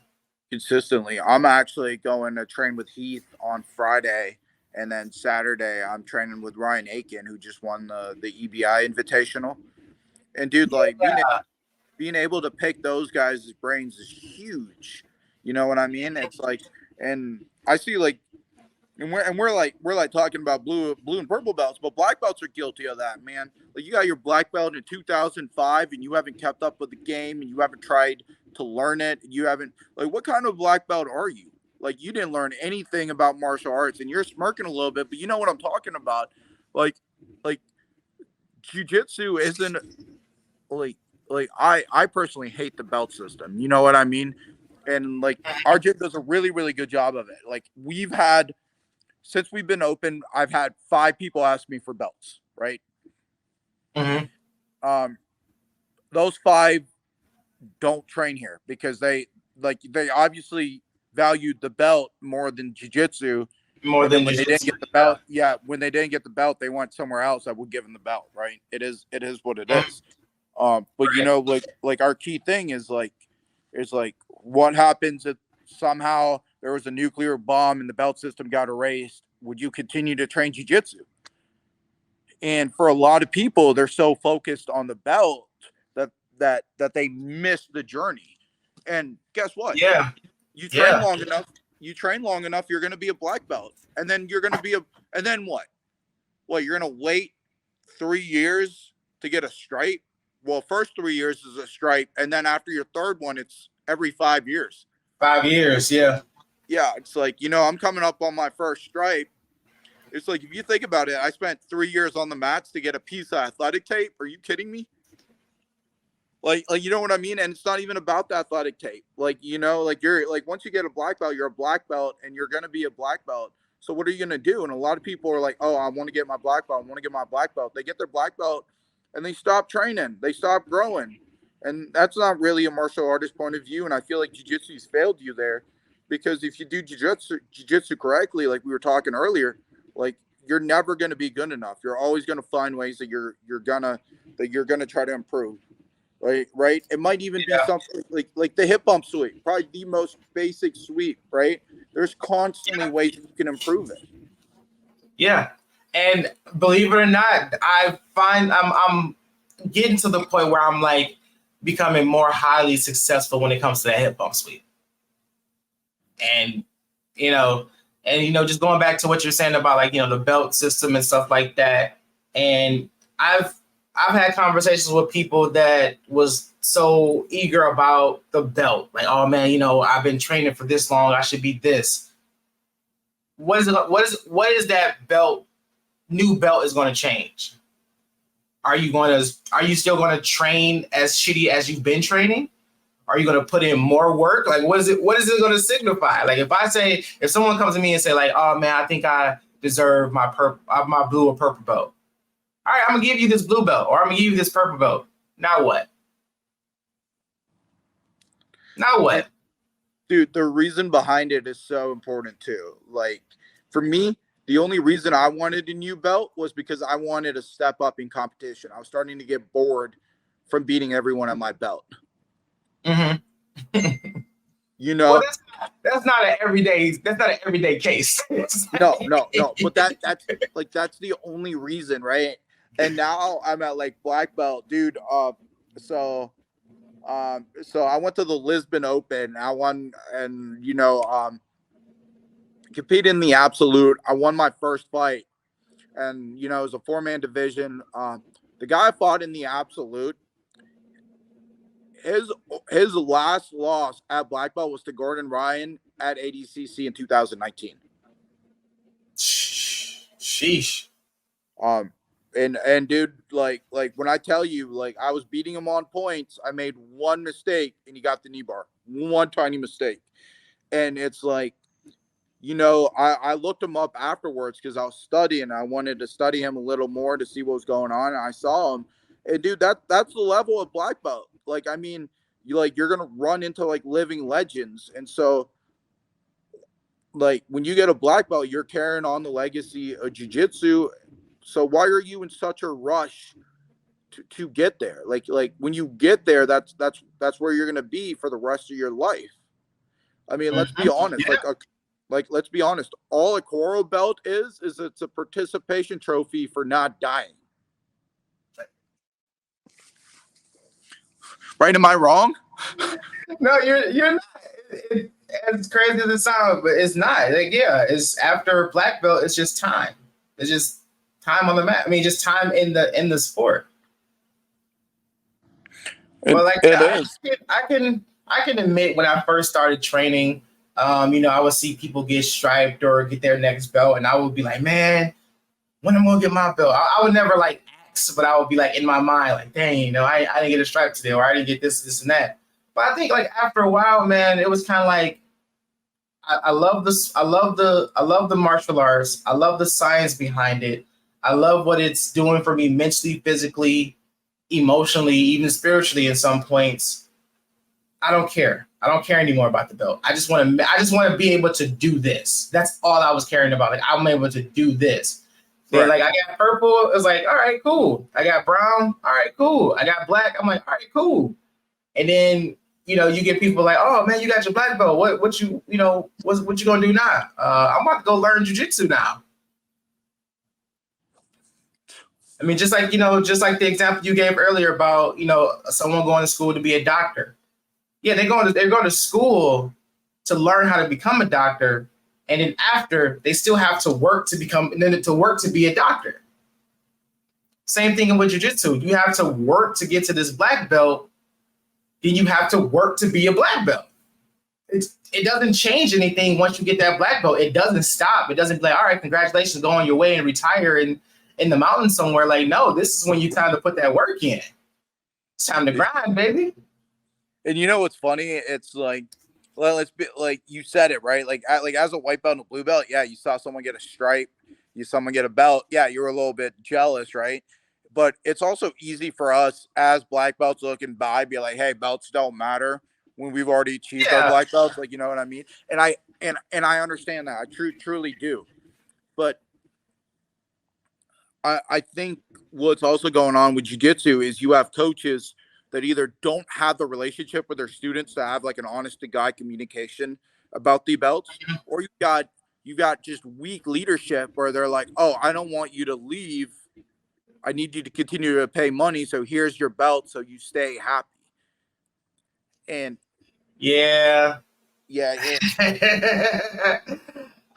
Consistently. I'm actually going to train with Heath on Friday. And then Saturday, I'm training with Ryan Aiken, who just won the EBI Invitational. And dude, like being able to pick those guys' brains is huge. You know what I mean? It's like, and I see like, and we're like talking about blue and purple belts, but black belts are guilty of that, man. Like you got your black belt in 2005, and you haven't kept up with the game, and you haven't tried to learn it. You haven't what kind of black belt are you? Like you didn't learn anything about martial arts, and you're smirking a little bit, but you know what I'm talking about. Like jiu-jitsu isn't like I personally hate the belt system. You know what I mean? And like our gym does a really, really good job of it. Like since we've been open, I've had 5 people ask me for belts, right? Those 5 don't train here because they obviously valued the belt more than jiu-jitsu. When they didn't get the belt, when they didn't get the belt, they went somewhere else that would give them the belt, right? It is what it is. But like our key thing is what happens if somehow there was a nuclear bomb and the belt system got erased? Would you continue to train jiu-jitsu? And for a lot of people, they're so focused on the belt that they miss the journey. And guess what? Yeah. You train long enough, you train long enough, you're going to be a black belt. And then you're going to be and then what? Well, you're going to wait 3 years to get a stripe? Well, first 3 years is a stripe. And then after your third one, it's every 5 years. 5 years, yeah. Yeah, it's like, I'm coming up on my first stripe. It's like, if you think about it, I spent 3 years on the mats to get a piece of athletic tape. Are you kidding me? Like, you know what I mean? And it's not even about the athletic tape. Like, you're like, once you get a black belt, you're a black belt and you're going to be a black belt. So what are you going to do? And a lot of people are like, oh, I want to get my black belt. I want to get my black belt. They get their black belt and they stop training. They stop growing. And that's not really a martial artist point of view. And I feel like jiu-jitsu's failed you there, because if you do jiu-jitsu correctly, like we were talking earlier, like, you're never going to be good enough. You're always going to find ways that you're going to try to improve. Right. It might even be something like the hip bump sweep, probably the most basic sweep, right? There's constantly ways that you can improve it. Yeah. And believe it or not, I find I'm getting to the point where I'm like becoming more highly successful when it comes to that hip bump sweep. And, just going back to what you're saying about like, the belt system and stuff like that. And I've had conversations with people that was so eager about the belt. Like, oh man, I've been training for this long. I should be this. What is that belt? New belt is going to change. Are you still going to train as shitty as you've been training? Are you going to put in more work? Like, what is it going to signify? Like, if someone comes to me and say like, oh man, I think I deserve my blue or purple belt. All right, I'm going to give you this blue belt, or I'm going to give you this purple belt. Now what? Dude, the reason behind it is so important too. Like, for me, the only reason I wanted a new belt was because I wanted to step up in competition. I was starting to get bored from beating everyone at my belt. Mm-hmm. Well, that's not an everyday case. No. But that's the only reason, right? And now I'm at like black belt, dude. So I went to the Lisbon Open. I won, and competed in the absolute. I won my first fight, and it was a 4-man division. The guy I fought in the absolute, his last loss at black belt was to Gordon Ryan at ADCC in 2019. Sheesh. And dude, like when I tell you, like, I was beating him on points, I made one mistake and he got the knee bar. One tiny mistake. And it's like, I looked him up afterwards because I was studying. I wanted to study him a little more to see what was going on. And I saw him. And dude, that's the level of black belt. Like, I mean, you're gonna run into like living legends. And so, like, when you get a black belt, you're carrying on the legacy of jiu-jitsu. So why are you in such a rush to get there? Like when you get there, that's where you're gonna be for the rest of your life. I mean, let's be honest. Yeah. Like let's be honest. All a Coro belt is it's a participation trophy for not dying. Right? Am I wrong? No, you're not. As crazy as it sounds, but it's not. Like, yeah, it's after black belt. It's just time. It's just time on the mat. I mean, just time in the sport. Well, like I can admit when I first started training, I would see people get striped or get their next belt, and I would be like, man, when am I gonna get my belt? I would never like ask, but I would be like in my mind, like, dang, I didn't get a stripe today, or I didn't get this and that. But I think like after a while, man, it was kind of like I love this. I love the martial arts. I love the science behind it. I love what it's doing for me mentally, physically, emotionally, even spiritually in some points. I don't care. I don't care anymore about the belt. I just want to be able to do this. That's all I was caring about. Like, I'm able to do this. Right. Like, I got purple. It was like, all right, cool. I got brown. All right, cool. I got black. I'm like, all right, cool. And then, you get people like, oh man, you got your black belt. What you gonna do now? I'm about to go learn jiu-jitsu now. I mean, just like the example you gave earlier about, someone going to school to be a doctor. Yeah, they're going to school to learn how to become a doctor, and then after they still have to work to become, and then to work to be a doctor. Same thing with jiu-jitsu. You have to work to get to this black belt, then you have to work to be a black belt. It doesn't change anything once you get that black belt. It doesn't stop. It doesn't be like, all right, congratulations, go on your way and retire in the mountains somewhere. Like, no, this is when you time to put that work in. It's time to grind, baby. And you know what's funny? It's like, well, let's be like you said it, right? Like as a white belt and a blue belt, yeah, you saw someone get a stripe, you saw someone get a belt, yeah, you were a little bit jealous, right? But it's also easy for us as black belts looking by, be like, hey, belts don't matter when we've already achieved our black belts, like, you know what I mean? And I understand that. I truly do. But I think what's also going on with jiu-jitsu is you have coaches that either don't have the relationship with their students to have like an honest to God communication about the belts, or you got just weak leadership where they're like, oh, I don't want you to leave. I need you to continue to pay money. So here's your belt. So you stay happy. And yeah.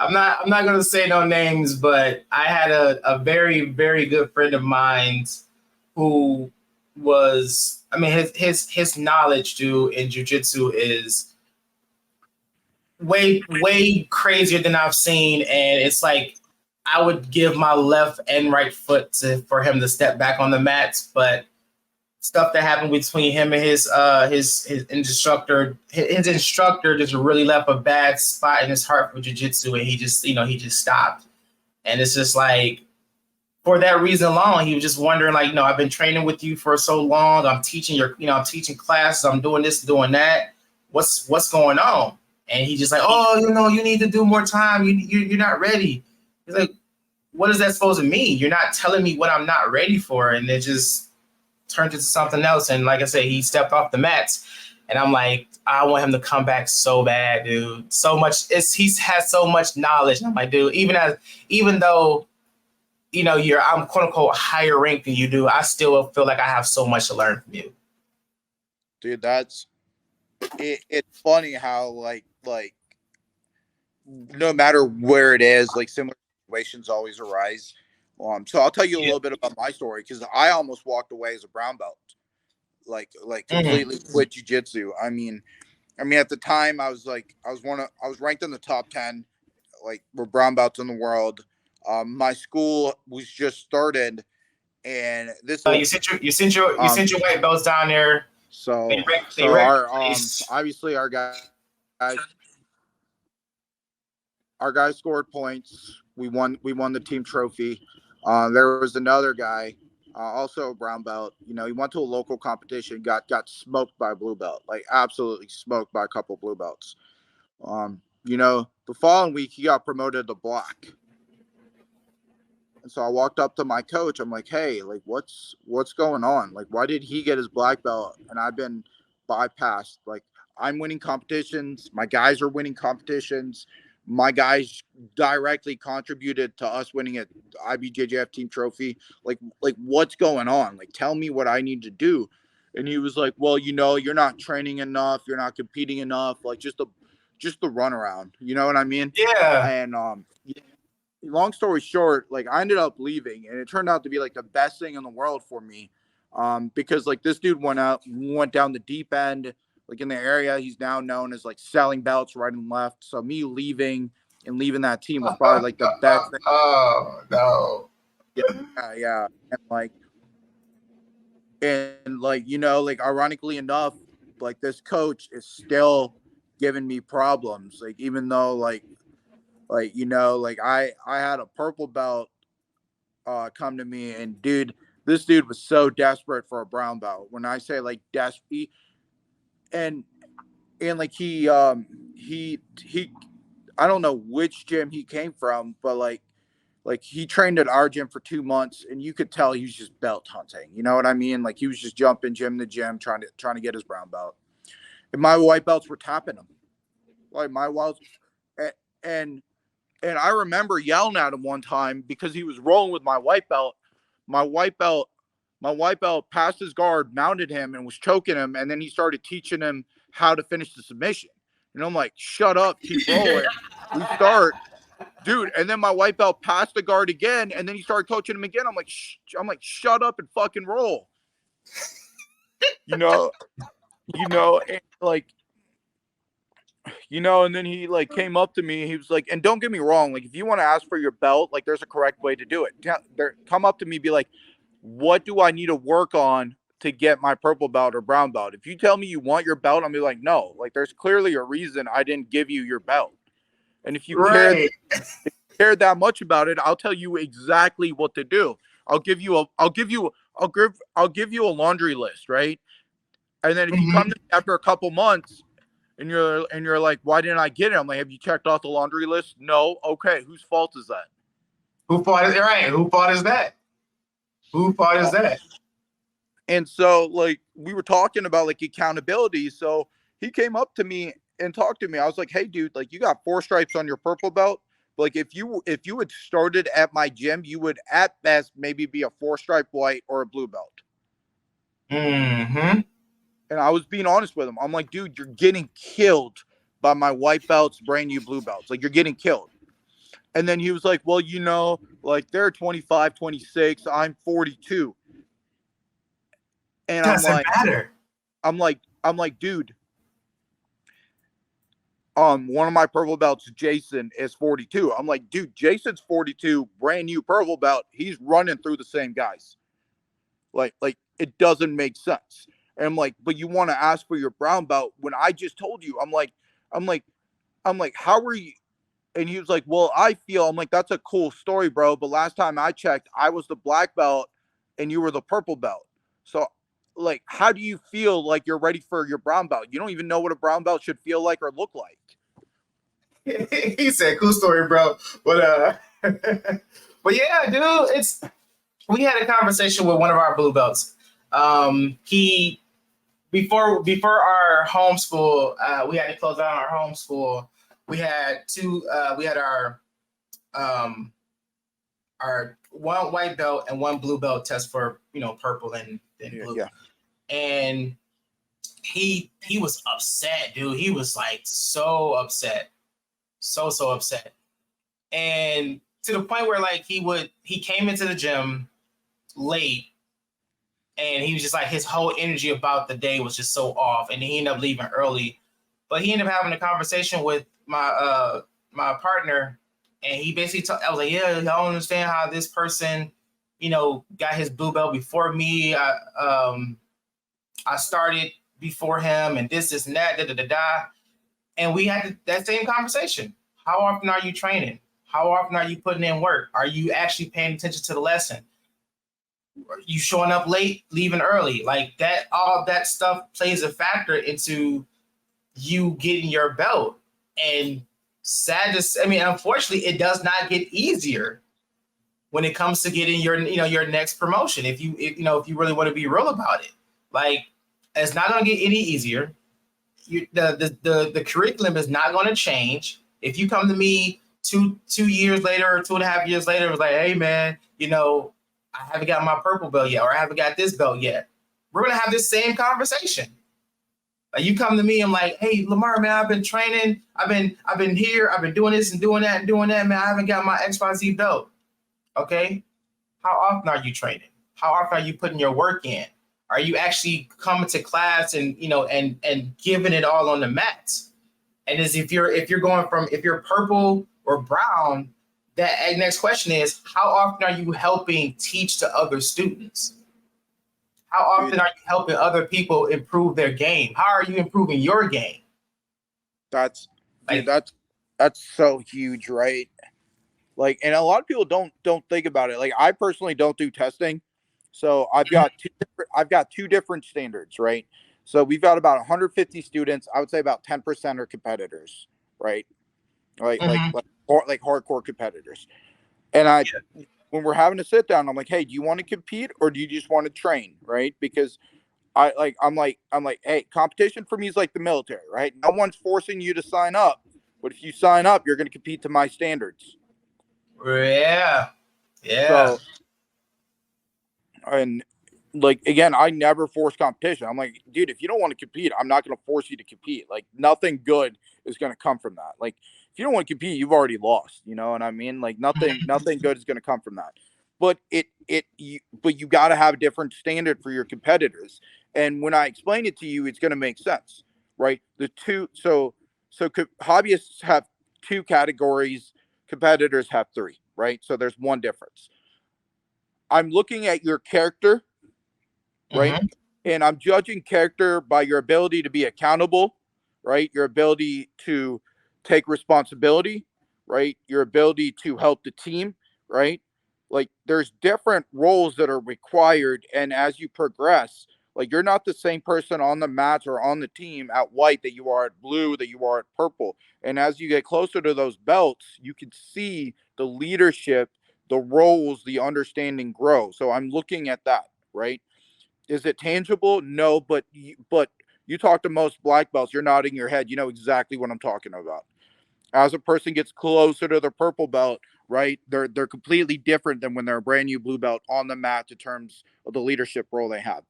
I'm not gonna say no names, but I had a very, very good friend of mine who was, I mean, his knowledge, dude, in jiu-jitsu is way crazier than I've seen. And it's like I would give my left and right foot for him to step back on the mats, but stuff that happened between him and his instructor. His instructor just really left a bad spot in his heart for jiu-jitsu, and he just stopped. And it's just like, for that reason alone, he was just wondering, like, I've been training with you for so long. I'm teaching I'm teaching classes. I'm doing this, doing that. What's going on? And he's just like, oh, you need to do more time. You're not ready. He's like, what is that supposed to mean? You're not telling me what I'm not ready for. And it just turned into something else. And like I said, he stepped off the mats. And I'm like, I want him to come back so bad, dude. So much. He's has so much knowledge. And I'm like, dude, even though I'm quote unquote higher ranked than you do, I still feel like I have so much to learn from you. Dude, that's it. It's funny how like no matter where it is, like similar situations always arise. So I'll tell you a little bit about my story, because I almost walked away as a brown belt, like completely quit jiu-jitsu. I mean, at the time I was ranked in the top 10, like, we're brown belts in the world. My school was just started, and this you sent your white belts down there. So obviously our guys scored points. We won the team trophy. There was another guy, also a brown belt. He went to a local competition, got smoked by a blue belt, like absolutely smoked by a couple blue belts. The following week he got promoted to black. And so I walked up to my coach. I'm like, hey, like, what's going on? Like, why did he get his black belt and I've been bypassed? Like, I'm winning competitions. My guys are winning competitions. My guys directly contributed to us winning an IBJJF team trophy. Like what's going on? Like, tell me what I need to do. And he was like, well, you're not training enough. You're not competing enough. Like, just the runaround. You know what I mean? Yeah. And long story short, like, I ended up leaving, and it turned out to be like the best thing in the world for me, because like this dude went down the deep end, like in the area. He's now known as like selling belts right and left. So me leaving that team was probably like the best thing. Oh no. Yeah. And ironically enough, like, this coach is still giving me problems. Like, even though I had a purple belt come to me, and dude, this dude was so desperate for a brown belt. When I say like desperate, and like he I don't know which gym he came from, but like he trained at our gym for 2 months, and you could tell he was just belt hunting. You know what I mean? Like, he was just jumping gym to gym trying to get his brown belt. And my white belts were tapping him. Like, my whites, and I remember yelling at him one time because he was rolling with my white belt. My white belt passed his guard, mounted him, and was choking him. And then he started teaching him how to finish the submission. And I'm like, shut up, keep rolling. We start, dude. And then my white belt passed the guard again. And then he started coaching him again. I'm like, shut up and fucking roll. You know, and like, and then he like came up to me. He was like, and don't get me wrong, like if you want to ask for your belt, like there's a correct way to do it. Come up to me, be like, what do I need to work on to get my purple belt or brown belt? If you tell me you want your belt, I'll be like, no, like there's clearly a reason I didn't give you your belt. And if you care that much about it, I'll tell you exactly what to do. I'll give you a laundry list, right? And then if you come to me after a couple months and you're like, why didn't I get it? I'm like, have you checked off the laundry list? No. Okay, whose fault is that? Whose fault is that? Whose fault is that? And so like we were talking about like accountability. So he came up to me and talked to me. I was like, hey dude, like you got 4 stripes on your purple belt. But like if you had started at my gym, you would at best maybe be a 4-stripe white or a blue belt. Mm-hmm. And I was being honest with him. I'm like, dude, you're getting killed by my white belts, brand new blue belts. Like, you're getting killed. And then he was like, well, like they're 25, 26. I'm 42. And Doesn't matter. I'm like, dude, one of my purple belts, Jason, is 42. I'm like, dude, Jason's 42, brand new purple belt. He's running through the same guys. Like it doesn't make sense. And I'm like, but you want to ask for your brown belt when I just told you? I'm like, how are you? And he was like, well, I'm like, that's a cool story, bro. But last time I checked, I was the black belt and you were the purple belt. So like, how do you feel like you're ready for your brown belt? You don't even know what a brown belt should feel like or look like. He said, cool story, bro. But but yeah, dude, we had a conversation with one of our blue belts. He before our homeschool, we had to close down our homeschool. We had our one white belt and one blue belt test for purple and blue. Yeah. And he was upset, dude. He was like so upset. So upset. And to the point where like he came into the gym late and he was just like his whole energy about the day was just so off, and he ended up leaving early. But he ended up having a conversation with my partner, and he basically I was like, yeah, I don't understand how this person, got his blue belt before me. I started before him, and this and that, da. And we had that same conversation. How often are you training? How often are you putting in work? Are you actually paying attention to the lesson? Are you showing up late, leaving early? Like that, all that stuff plays a factor into you getting your belt. And unfortunately, it does not get easier when it comes to getting your next promotion. If you really want to be real about it, like it's not going to get any easier. The curriculum is not going to change. If you come to me two years later or 2.5 years later, it's like, hey man, I haven't got my purple belt yet, or I haven't got this belt yet. We're gonna have this same conversation. Like you come to me, I'm like, hey Lamar, man, I've been training, I've been here, I've been doing this and doing that and doing that, man. I haven't got my XYZ belt. Okay, how often are you training? How often are you putting your work in? Are you actually coming to class and and giving it all on the mats? And if you're purple or brown, that next question is, how often are you helping teach to other students? How often are you helping other people improve their game? How are you improving your game? That's so huge, right? Like, and a lot of people don't think about it. Like, I personally don't do testing. So I've got two different standards, right? So we've got about 150 students. I would say about 10% are competitors, right? Like hardcore competitors. And when we're having a sit down, I'm like, hey, do you want to compete or do you just want to train, right? Because I'm like, hey, competition for me is like the military, right? No one's forcing you to sign up, but if you sign up, you're going to compete to my standards. Yeah. So, and like, again, I never force competition. I'm like, dude, if you don't want to compete, I'm not going to force you to compete. Like, nothing good is going to come from that. Like, if you don't want to compete, you've already lost. You know what I mean? Like, nothing good is going to come from that. But but you got to have a different standard for your competitors. And when I explain it to you, it's going to make sense, right? Hobbyists have two categories, competitors have three, right? So there's one difference. I'm looking at your character, right? Mm-hmm. And I'm judging character by your ability to be accountable, right? Your ability to take responsibility, right? Your ability to help the team, right? Like, there's different roles that are required. And as you progress, like, you're not the same person on the mats or on the team at white that you are at blue, that you are at purple. And as you get closer to those belts, you can see the leadership, the roles, the understanding grow. So I'm looking at that, right? Is it tangible? No, but you talk to most black belts, you're nodding your head. You know exactly what I'm talking about. As a person gets closer to their purple belt, right? They're completely different than when they're a brand new blue belt on the mat in terms of the leadership role they have.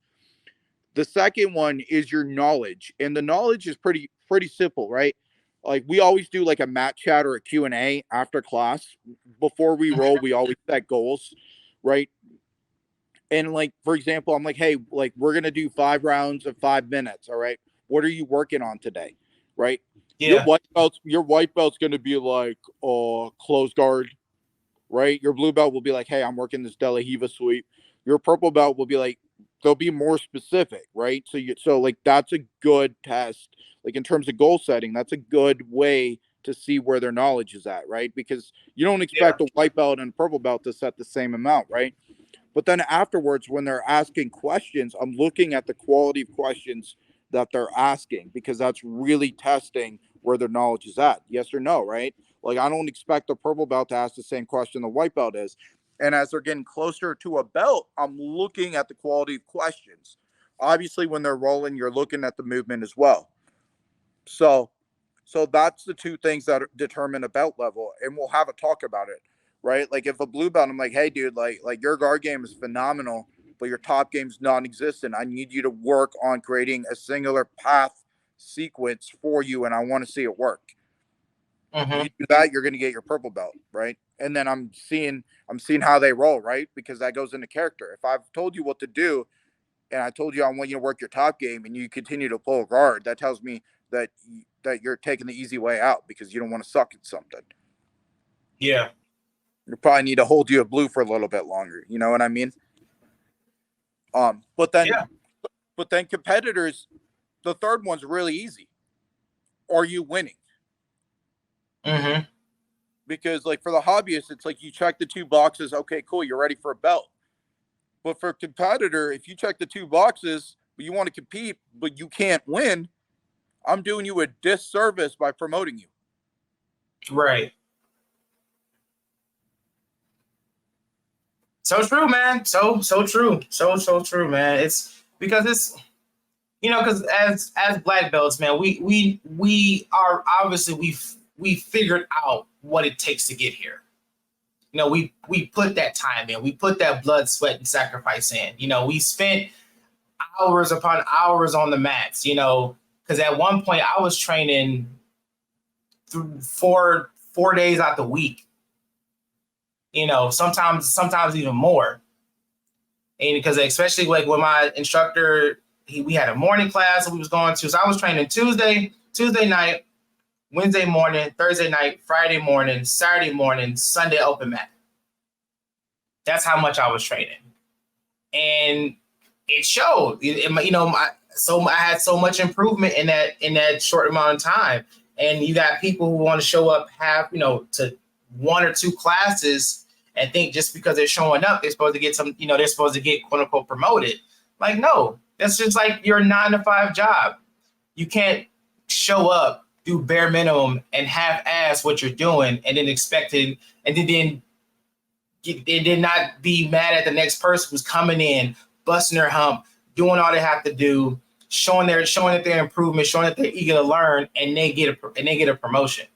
The second one is your knowledge, and the knowledge is pretty simple, right? Like, we always do like a mat chat or a Q&A after class. Before we roll, we always set goals, right? And, like, for example, I'm like, hey, like, we're going to do 5 rounds of 5 minutes. All right. What are you working on today? Right. Yeah. Your white belt's going to be like, close guard. Right. Your blue belt will be like, hey, I'm working this De La Hiva sweep. Your purple belt will be like, they'll be more specific. Right. So like, that's a good test. Like, in terms of goal setting, that's a good way to see where their knowledge is at. Right. Because you don't Yeah. expect a white belt and purple belt to set the same amount. Right. But then afterwards, when they're asking questions, I'm looking at the quality of questions that they're asking, because that's really testing where their knowledge is at. Yes or no, right? Like, I don't expect the purple belt to ask the same question the white belt is. And as they're getting closer to a belt, I'm looking at the quality of questions. Obviously, when they're rolling, you're looking at the movement as well. So that's the two things that determine a belt level, and we'll have a talk about it, right? Like, if a blue belt, I'm like, hey, dude, like your guard game is phenomenal, but your top game's non-existent. I need you to work on creating a singular path sequence for you, and I want to see it work. Mm-hmm. You do that, you're going to get your purple belt, right? And then I'm seeing how they roll, right? Because that goes into character. If I've told you what to do, and I told you I want you to work your top game, and you continue to pull guard, that tells me that you're taking the easy way out because you don't want to suck at something. Yeah. You probably need to hold you a blue for a little bit longer. You know what I mean? But then competitors, the third one's really easy. Are you winning? Mm-hmm. Because, like, for the hobbyists, it's like you check the 2 boxes. Okay, cool, you're ready for a belt. But for a competitor, if you check the 2 boxes, but you want to compete, but you can't win, I'm doing you a disservice by promoting you. Right. So true, man. So true. So true, man. It's because it's, because as black belts, man, we are obviously we figured out what it takes to get here. We put that time in, we put that blood, sweat, and sacrifice in. We spent hours upon hours on the mats. Because at one point I was training through four days out the week. Sometimes even more. And because especially like with my instructor, we had a morning class that we was going to. So I was training Tuesday night, Wednesday morning, Thursday night, Friday morning, Saturday morning, Sunday open mat. That's how much I was training. And it showed. I had so much improvement in that short amount of time. And you got people who want to show up to 1 or 2 classes and think just because they're showing up, they're supposed to get they're supposed to get quote unquote promoted. Like, no, that's just like your 9-to-5 job. You can't show up, do bare minimum, and half-ass what you're doing, and then expecting, and then not be mad at the next person who's coming in, busting their hump, doing all they have to do, showing that they're improvement, showing that they're eager to learn, and they get a promotion.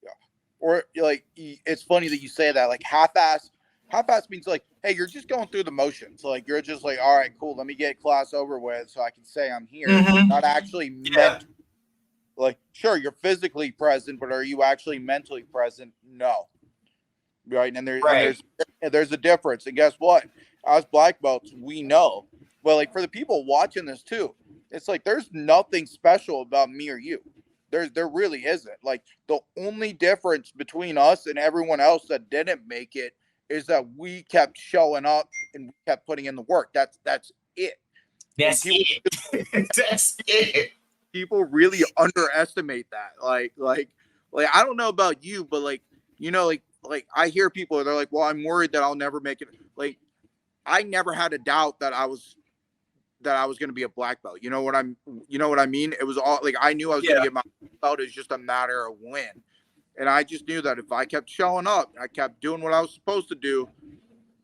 Yeah. Or, like, it's funny that you say that, like, half-ass half-ass means like, hey, you're just going through the motions. Like you're just like, all right, cool, let me get class over with so I can say I'm here. Mhm. Not actually meant. Like, sure, you're physically present, but are you actually mentally present? No. Right. And there's a difference. And guess what? As black belts, we know. But like for the people watching this too, it's like there's nothing special about me or you. There really isn't. Like the only difference between us and everyone else that didn't make it is that we kept showing up and we kept putting in the work. That's it. That's it. That's it. People really underestimate that. Like I don't know about you, but like, you know, like I hear people, they're like, well, I'm worried that I'll never make it. Like I never had a doubt that I was going to be a black belt. You know what I mean? It was all like, I knew I was going to get my belt. It's just a matter of when. And I just knew that if I kept showing up, I kept doing what I was supposed to do,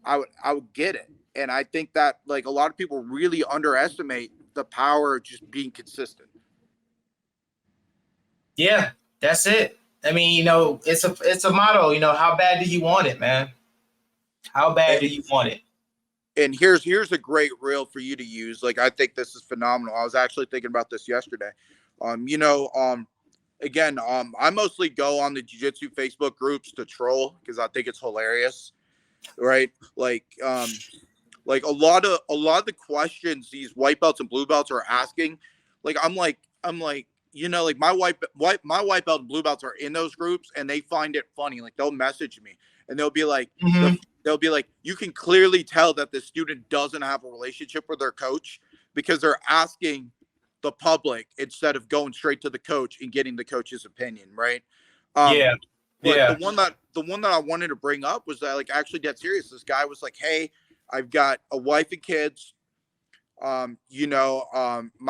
I would get it. And I think that like a lot of people really underestimate the power of just being consistent. Yeah, that's it. I mean, you know, it's a motto. You know, how bad do you want it, man? How bad do you want it? And here's a great reel for you to use. Like I think this is phenomenal. I was actually thinking about this yesterday. Again, I mostly go on the jiu-jitsu Facebook groups to troll because I think it's hilarious, right? Like a lot of the questions these white belts and blue belts are asking, like I'm like, you know, like my white belt and blue belts are in those groups and they find it funny. Like they'll message me and they'll be like, they'll be like, you can clearly tell that the student doesn't have a relationship with their coach because they're asking the public instead of going straight to the coach and getting the coach's opinion, right? Yeah. But the one that I wanted to bring up was that like actually dead serious. This guy was like, hey, I've got a wife and kids. My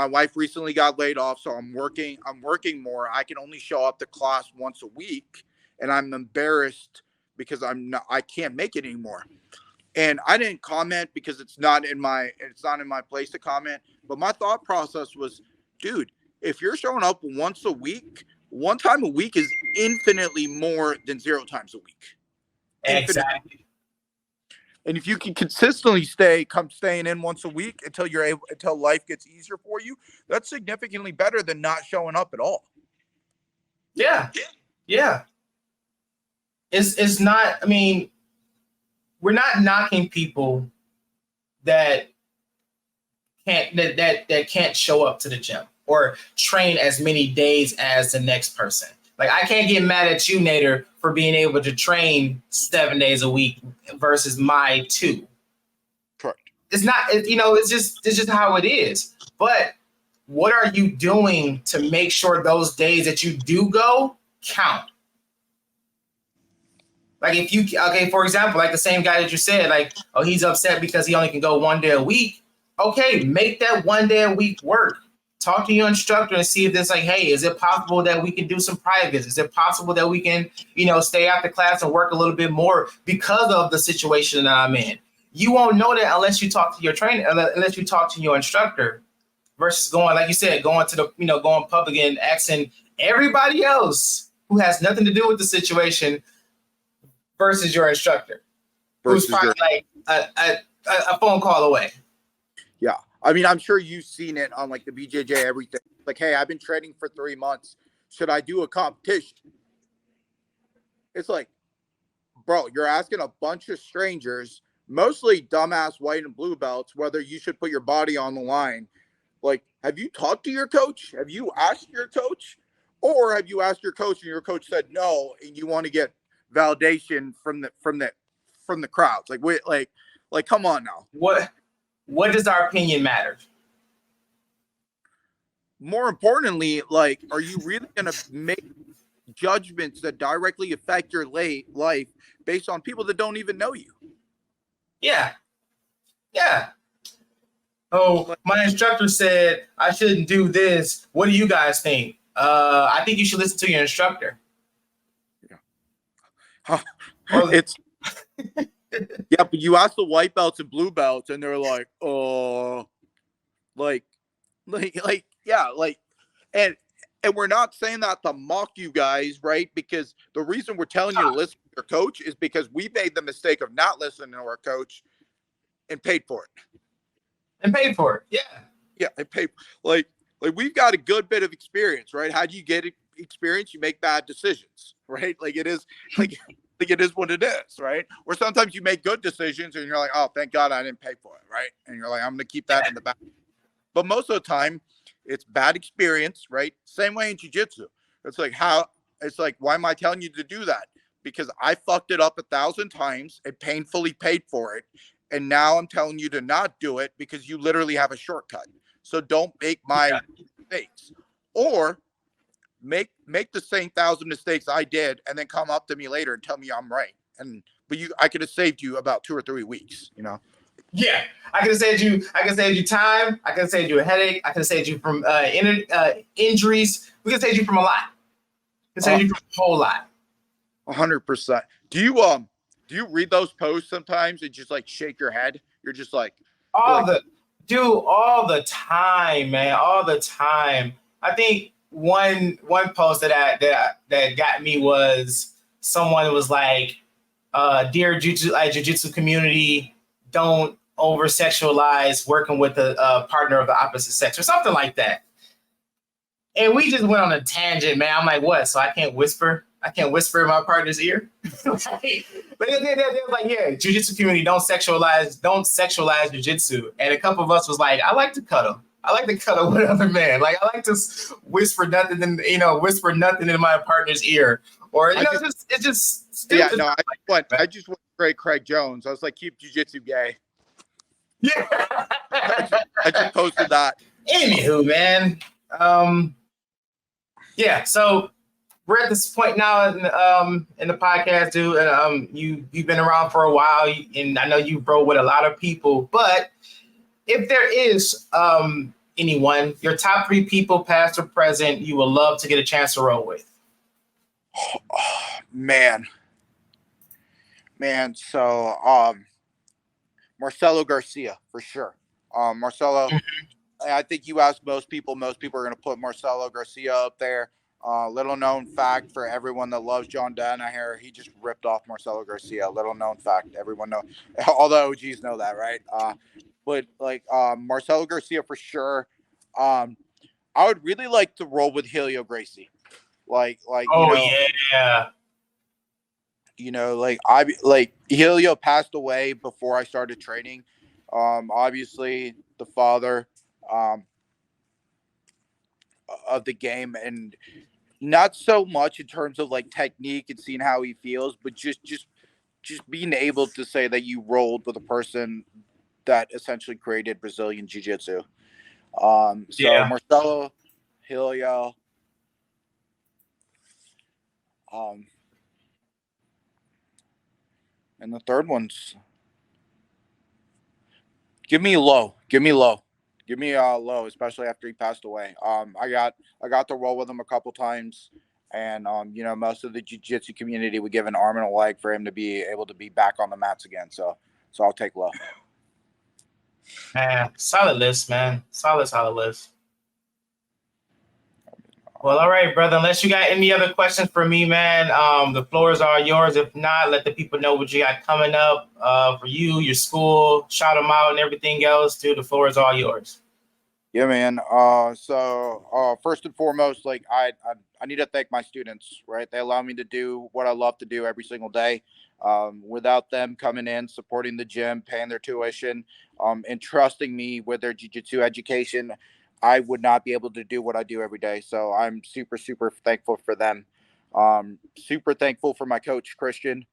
wife recently got laid off, so I'm working more. I can only show up to class once a week, and I'm embarrassed because I can't make it anymore. And I didn't comment because it's not in my place to comment. But my thought process was, dude, if you're showing up once a week, one time a week is infinitely more than 0 times a week. Exactly. And if you can consistently staying in once a week until life gets easier for you, that's significantly better than not showing up at all. Yeah. Yeah. It's not, I mean, we're not knocking people that can't show up to the gym or train as many days as the next person. Like I can't get mad at you, Nader, for being able to train 7 days a week versus my 2. Correct. It's not, it's just how it is. But what are you doing to make sure those days that you do go count? Like for example, like the same guy that you said, like, oh, he's upset because he only can go 1 day a week. Okay, make that 1 day a week work. Talk to your instructor and see if there's like, hey, is it possible that we can do some privates? Is it possible that we can, stay after class and work a little bit more because of the situation that I'm in? You won't know that unless you talk to your trainer, unless you talk to your instructor, versus going, like you said, going to the, going public and asking everybody else who has nothing to do with the situation versus your instructor, who's probably like a phone call away. Yeah. I mean, I'm sure you've seen it on like the BJJ, everything. Like, hey, I've been training for 3 months. Should I do a competition? It's like, bro, you're asking a bunch of strangers, mostly dumbass white and blue belts, whether you should put your body on the line. Like, have you talked to your coach? Have you asked your coach? Or have you asked your coach and your coach said no, and you want to get validation from the crowds? Like, wait, like, come on now. What does our opinion matter? More importantly, like, are you really going to make judgments that directly affect your life based on people that don't even know you? Yeah. Yeah. Oh, my instructor said I shouldn't do this. What do you guys think? I think you should listen to your instructor. Yeah. It's yeah, but you ask the white belts and blue belts, and they're like, oh, like, yeah, like, and And we're not saying that to mock you guys, right? Because the reason we're telling you to listen to your coach is because we made the mistake of not listening to our coach and paid for it. And paid for it. Yeah. Yeah, and paid like we've got a good bit of experience, right? How do you get experience? You make bad decisions, right? Like it is like it is what it is, right? Or sometimes you make good decisions and you're like, oh, thank God I didn't pay for it, right? And you're like, I'm gonna keep that in the back. But most of the time, it's bad experience, right? Same way in jiu-jitsu. It's like, why am I telling you to do that? Because I fucked it up 1,000 times and painfully paid for it. And now I'm telling you to not do it because you literally have a shortcut. So don't make my mistakes. Or make the same 1,000 mistakes I did and then come up to me later and tell me I'm right. But I could have saved you about 2 or 3 weeks, you know. Yeah, I could have saved you. I could have saved you time. I could have saved you a headache. I could have saved you from injuries. We could have saved you from a lot. We could have saved you from a whole lot. 100%. Do you read those posts sometimes and just like shake your head? You're just like All the time, man, all the time. I think one post that got me was someone was like, "Dear jiu-jitsu community, don't over sexualize working with a partner of the opposite sex," or something like that. And we just went on a tangent, man. I'm like, what? So I can't whisper? I can't whisper in my partner's ear? But they're like, yeah, jiu-jitsu community, don't sexualize jiu-jitsu. And a couple of us was like, I like to cuddle. I like to cuddle with other men. Like, I like to whisper nothing in my partner's ear. Or, it's just stupid. Yeah, no, I just went Craig Jones. I was like, keep jiu-jitsu gay. Yeah. I just posted that. Anywho, man. Yeah, so we're at this point now in the podcast, dude. You've been around for a while, and I know you bro with a lot of people. But if there is anyone, your top 3 people, past or present, you would love to get a chance to roll with. Oh, man. So Marcelo Garcia for sure. Marcelo. Mm-hmm. I think you ask most people are going to put Marcelo Garcia up there. Little known fact for everyone that loves John Danaher, he just ripped off Marcelo Garcia. Little known fact, everyone know. All the OGs know that, right? But like Marcelo Garcia for sure. I would really like to roll with Helio Gracie. Yeah. Helio passed away before I started training. Obviously the father of the game, and not so much in terms of like technique and seeing how he feels, but just being able to say that you rolled with a person that essentially created Brazilian Jiu-Jitsu. Marcelo, Helio, and the third one's give me low, especially after he passed away. I got to roll with him a couple times, and most of the jiu-jitsu community would give an arm and a leg for him to be able to be back on the mats again. So I'll take low. Man, solid list, man. Solid list. Well, all right, brother. Unless you got any other questions for me, man, the floors are yours. If not, let the people know what you got coming up for you, your school, shout them out and everything else, dude. The floor is all yours. Yeah, man. So first and foremost, like I need to thank my students, right? They allow me to do what I love to do every single day. Without them coming in, supporting the gym, paying their tuition, and trusting me with their jiu-jitsu education, I would not be able to do what I do every day. So I'm super, super thankful for them. Super thankful for my coach, Christian,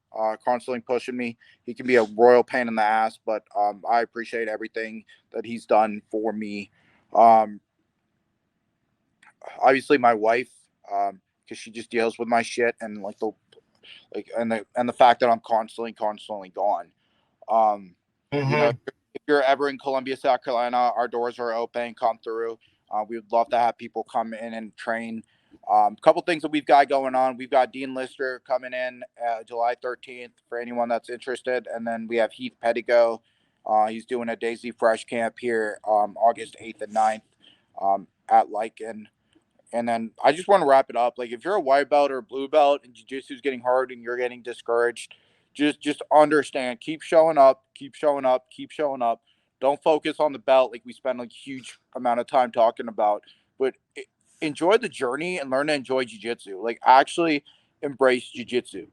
constantly pushing me. He can be a royal pain in the ass, but I appreciate everything that he's done for me. Obviously my wife, because she just deals with my shit and the fact that I'm constantly gone. If you're ever in Columbia, South Carolina, our doors are open. Come through. We would love to have people come in and train. A couple things that we've got going on. We've got Dean Lister coming in July 13th for anyone that's interested. And then we have Heath Pettigo. He's doing a Daisy Fresh camp here August 8th and 9th at Lycan. And then I just want to wrap it up. Like, if you're a white belt or a blue belt and jiu-jitsu is getting hard and you're getting discouraged, just understand. Keep showing up. Keep showing up. Keep showing up. Don't focus on the belt like we spend a huge amount of time talking about. But enjoy the journey and learn to enjoy jiu-jitsu. Like, actually embrace jiu-jitsu.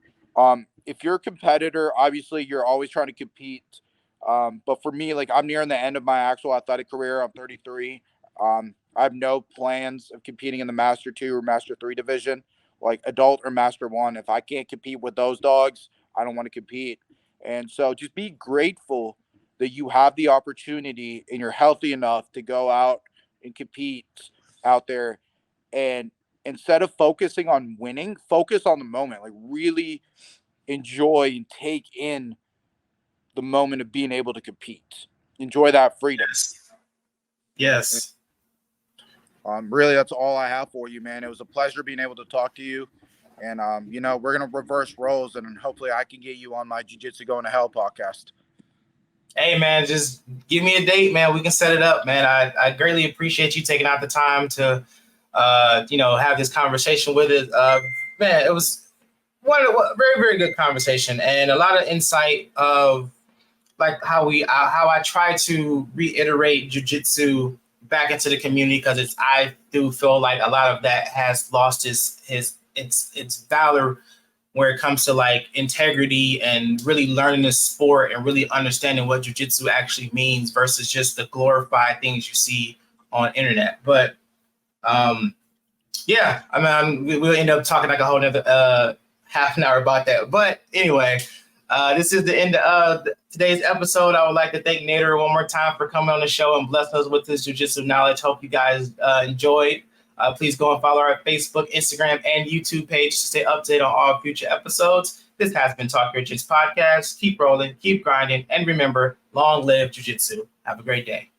If you're a competitor, obviously you're always trying to compete. But for me, like, I'm nearing the end of my actual athletic career. I'm 33. I have no plans of competing in the Master 2 or Master 3 division, like adult or Master 1. If I can't compete with those dogs, I don't want to compete. And so just be grateful that you have the opportunity and you're healthy enough to go out and compete out there. And instead of focusing on winning, focus on the moment. Like, really enjoy and take in the moment of being able to compete. Enjoy that freedom. Yes. Really, that's all I have for you, man. It was a pleasure being able to talk to you. And, we're going to reverse roles, and hopefully I can get you on my Jiu-Jitsu Going to Hell podcast. Hey, man, just give me a date, man. We can set it up, man. I greatly appreciate you taking out the time to, have this conversation with it. Man, it was a very, very good conversation and a lot of insight of like how I try to reiterate jiu-jitsu back into the community, because I do feel like a lot of that has lost its valor where it comes to like integrity and really learning the sport and really understanding what jiu-jitsu actually means versus just the glorified things you see on internet. But yeah, I mean, we'll end up talking like a whole nother half an hour about that. But anyway, this is the end of today's episode. I would like to thank Nader one more time for coming on the show and blessing us with his jiu-jitsu knowledge. Hope you guys enjoyed. Please go and follow our Facebook, Instagram, and YouTube page to stay updated on all future episodes. This has been Talk Your Jits Podcast. Keep rolling, keep grinding, and remember, long live jiu-jitsu. Have a great day.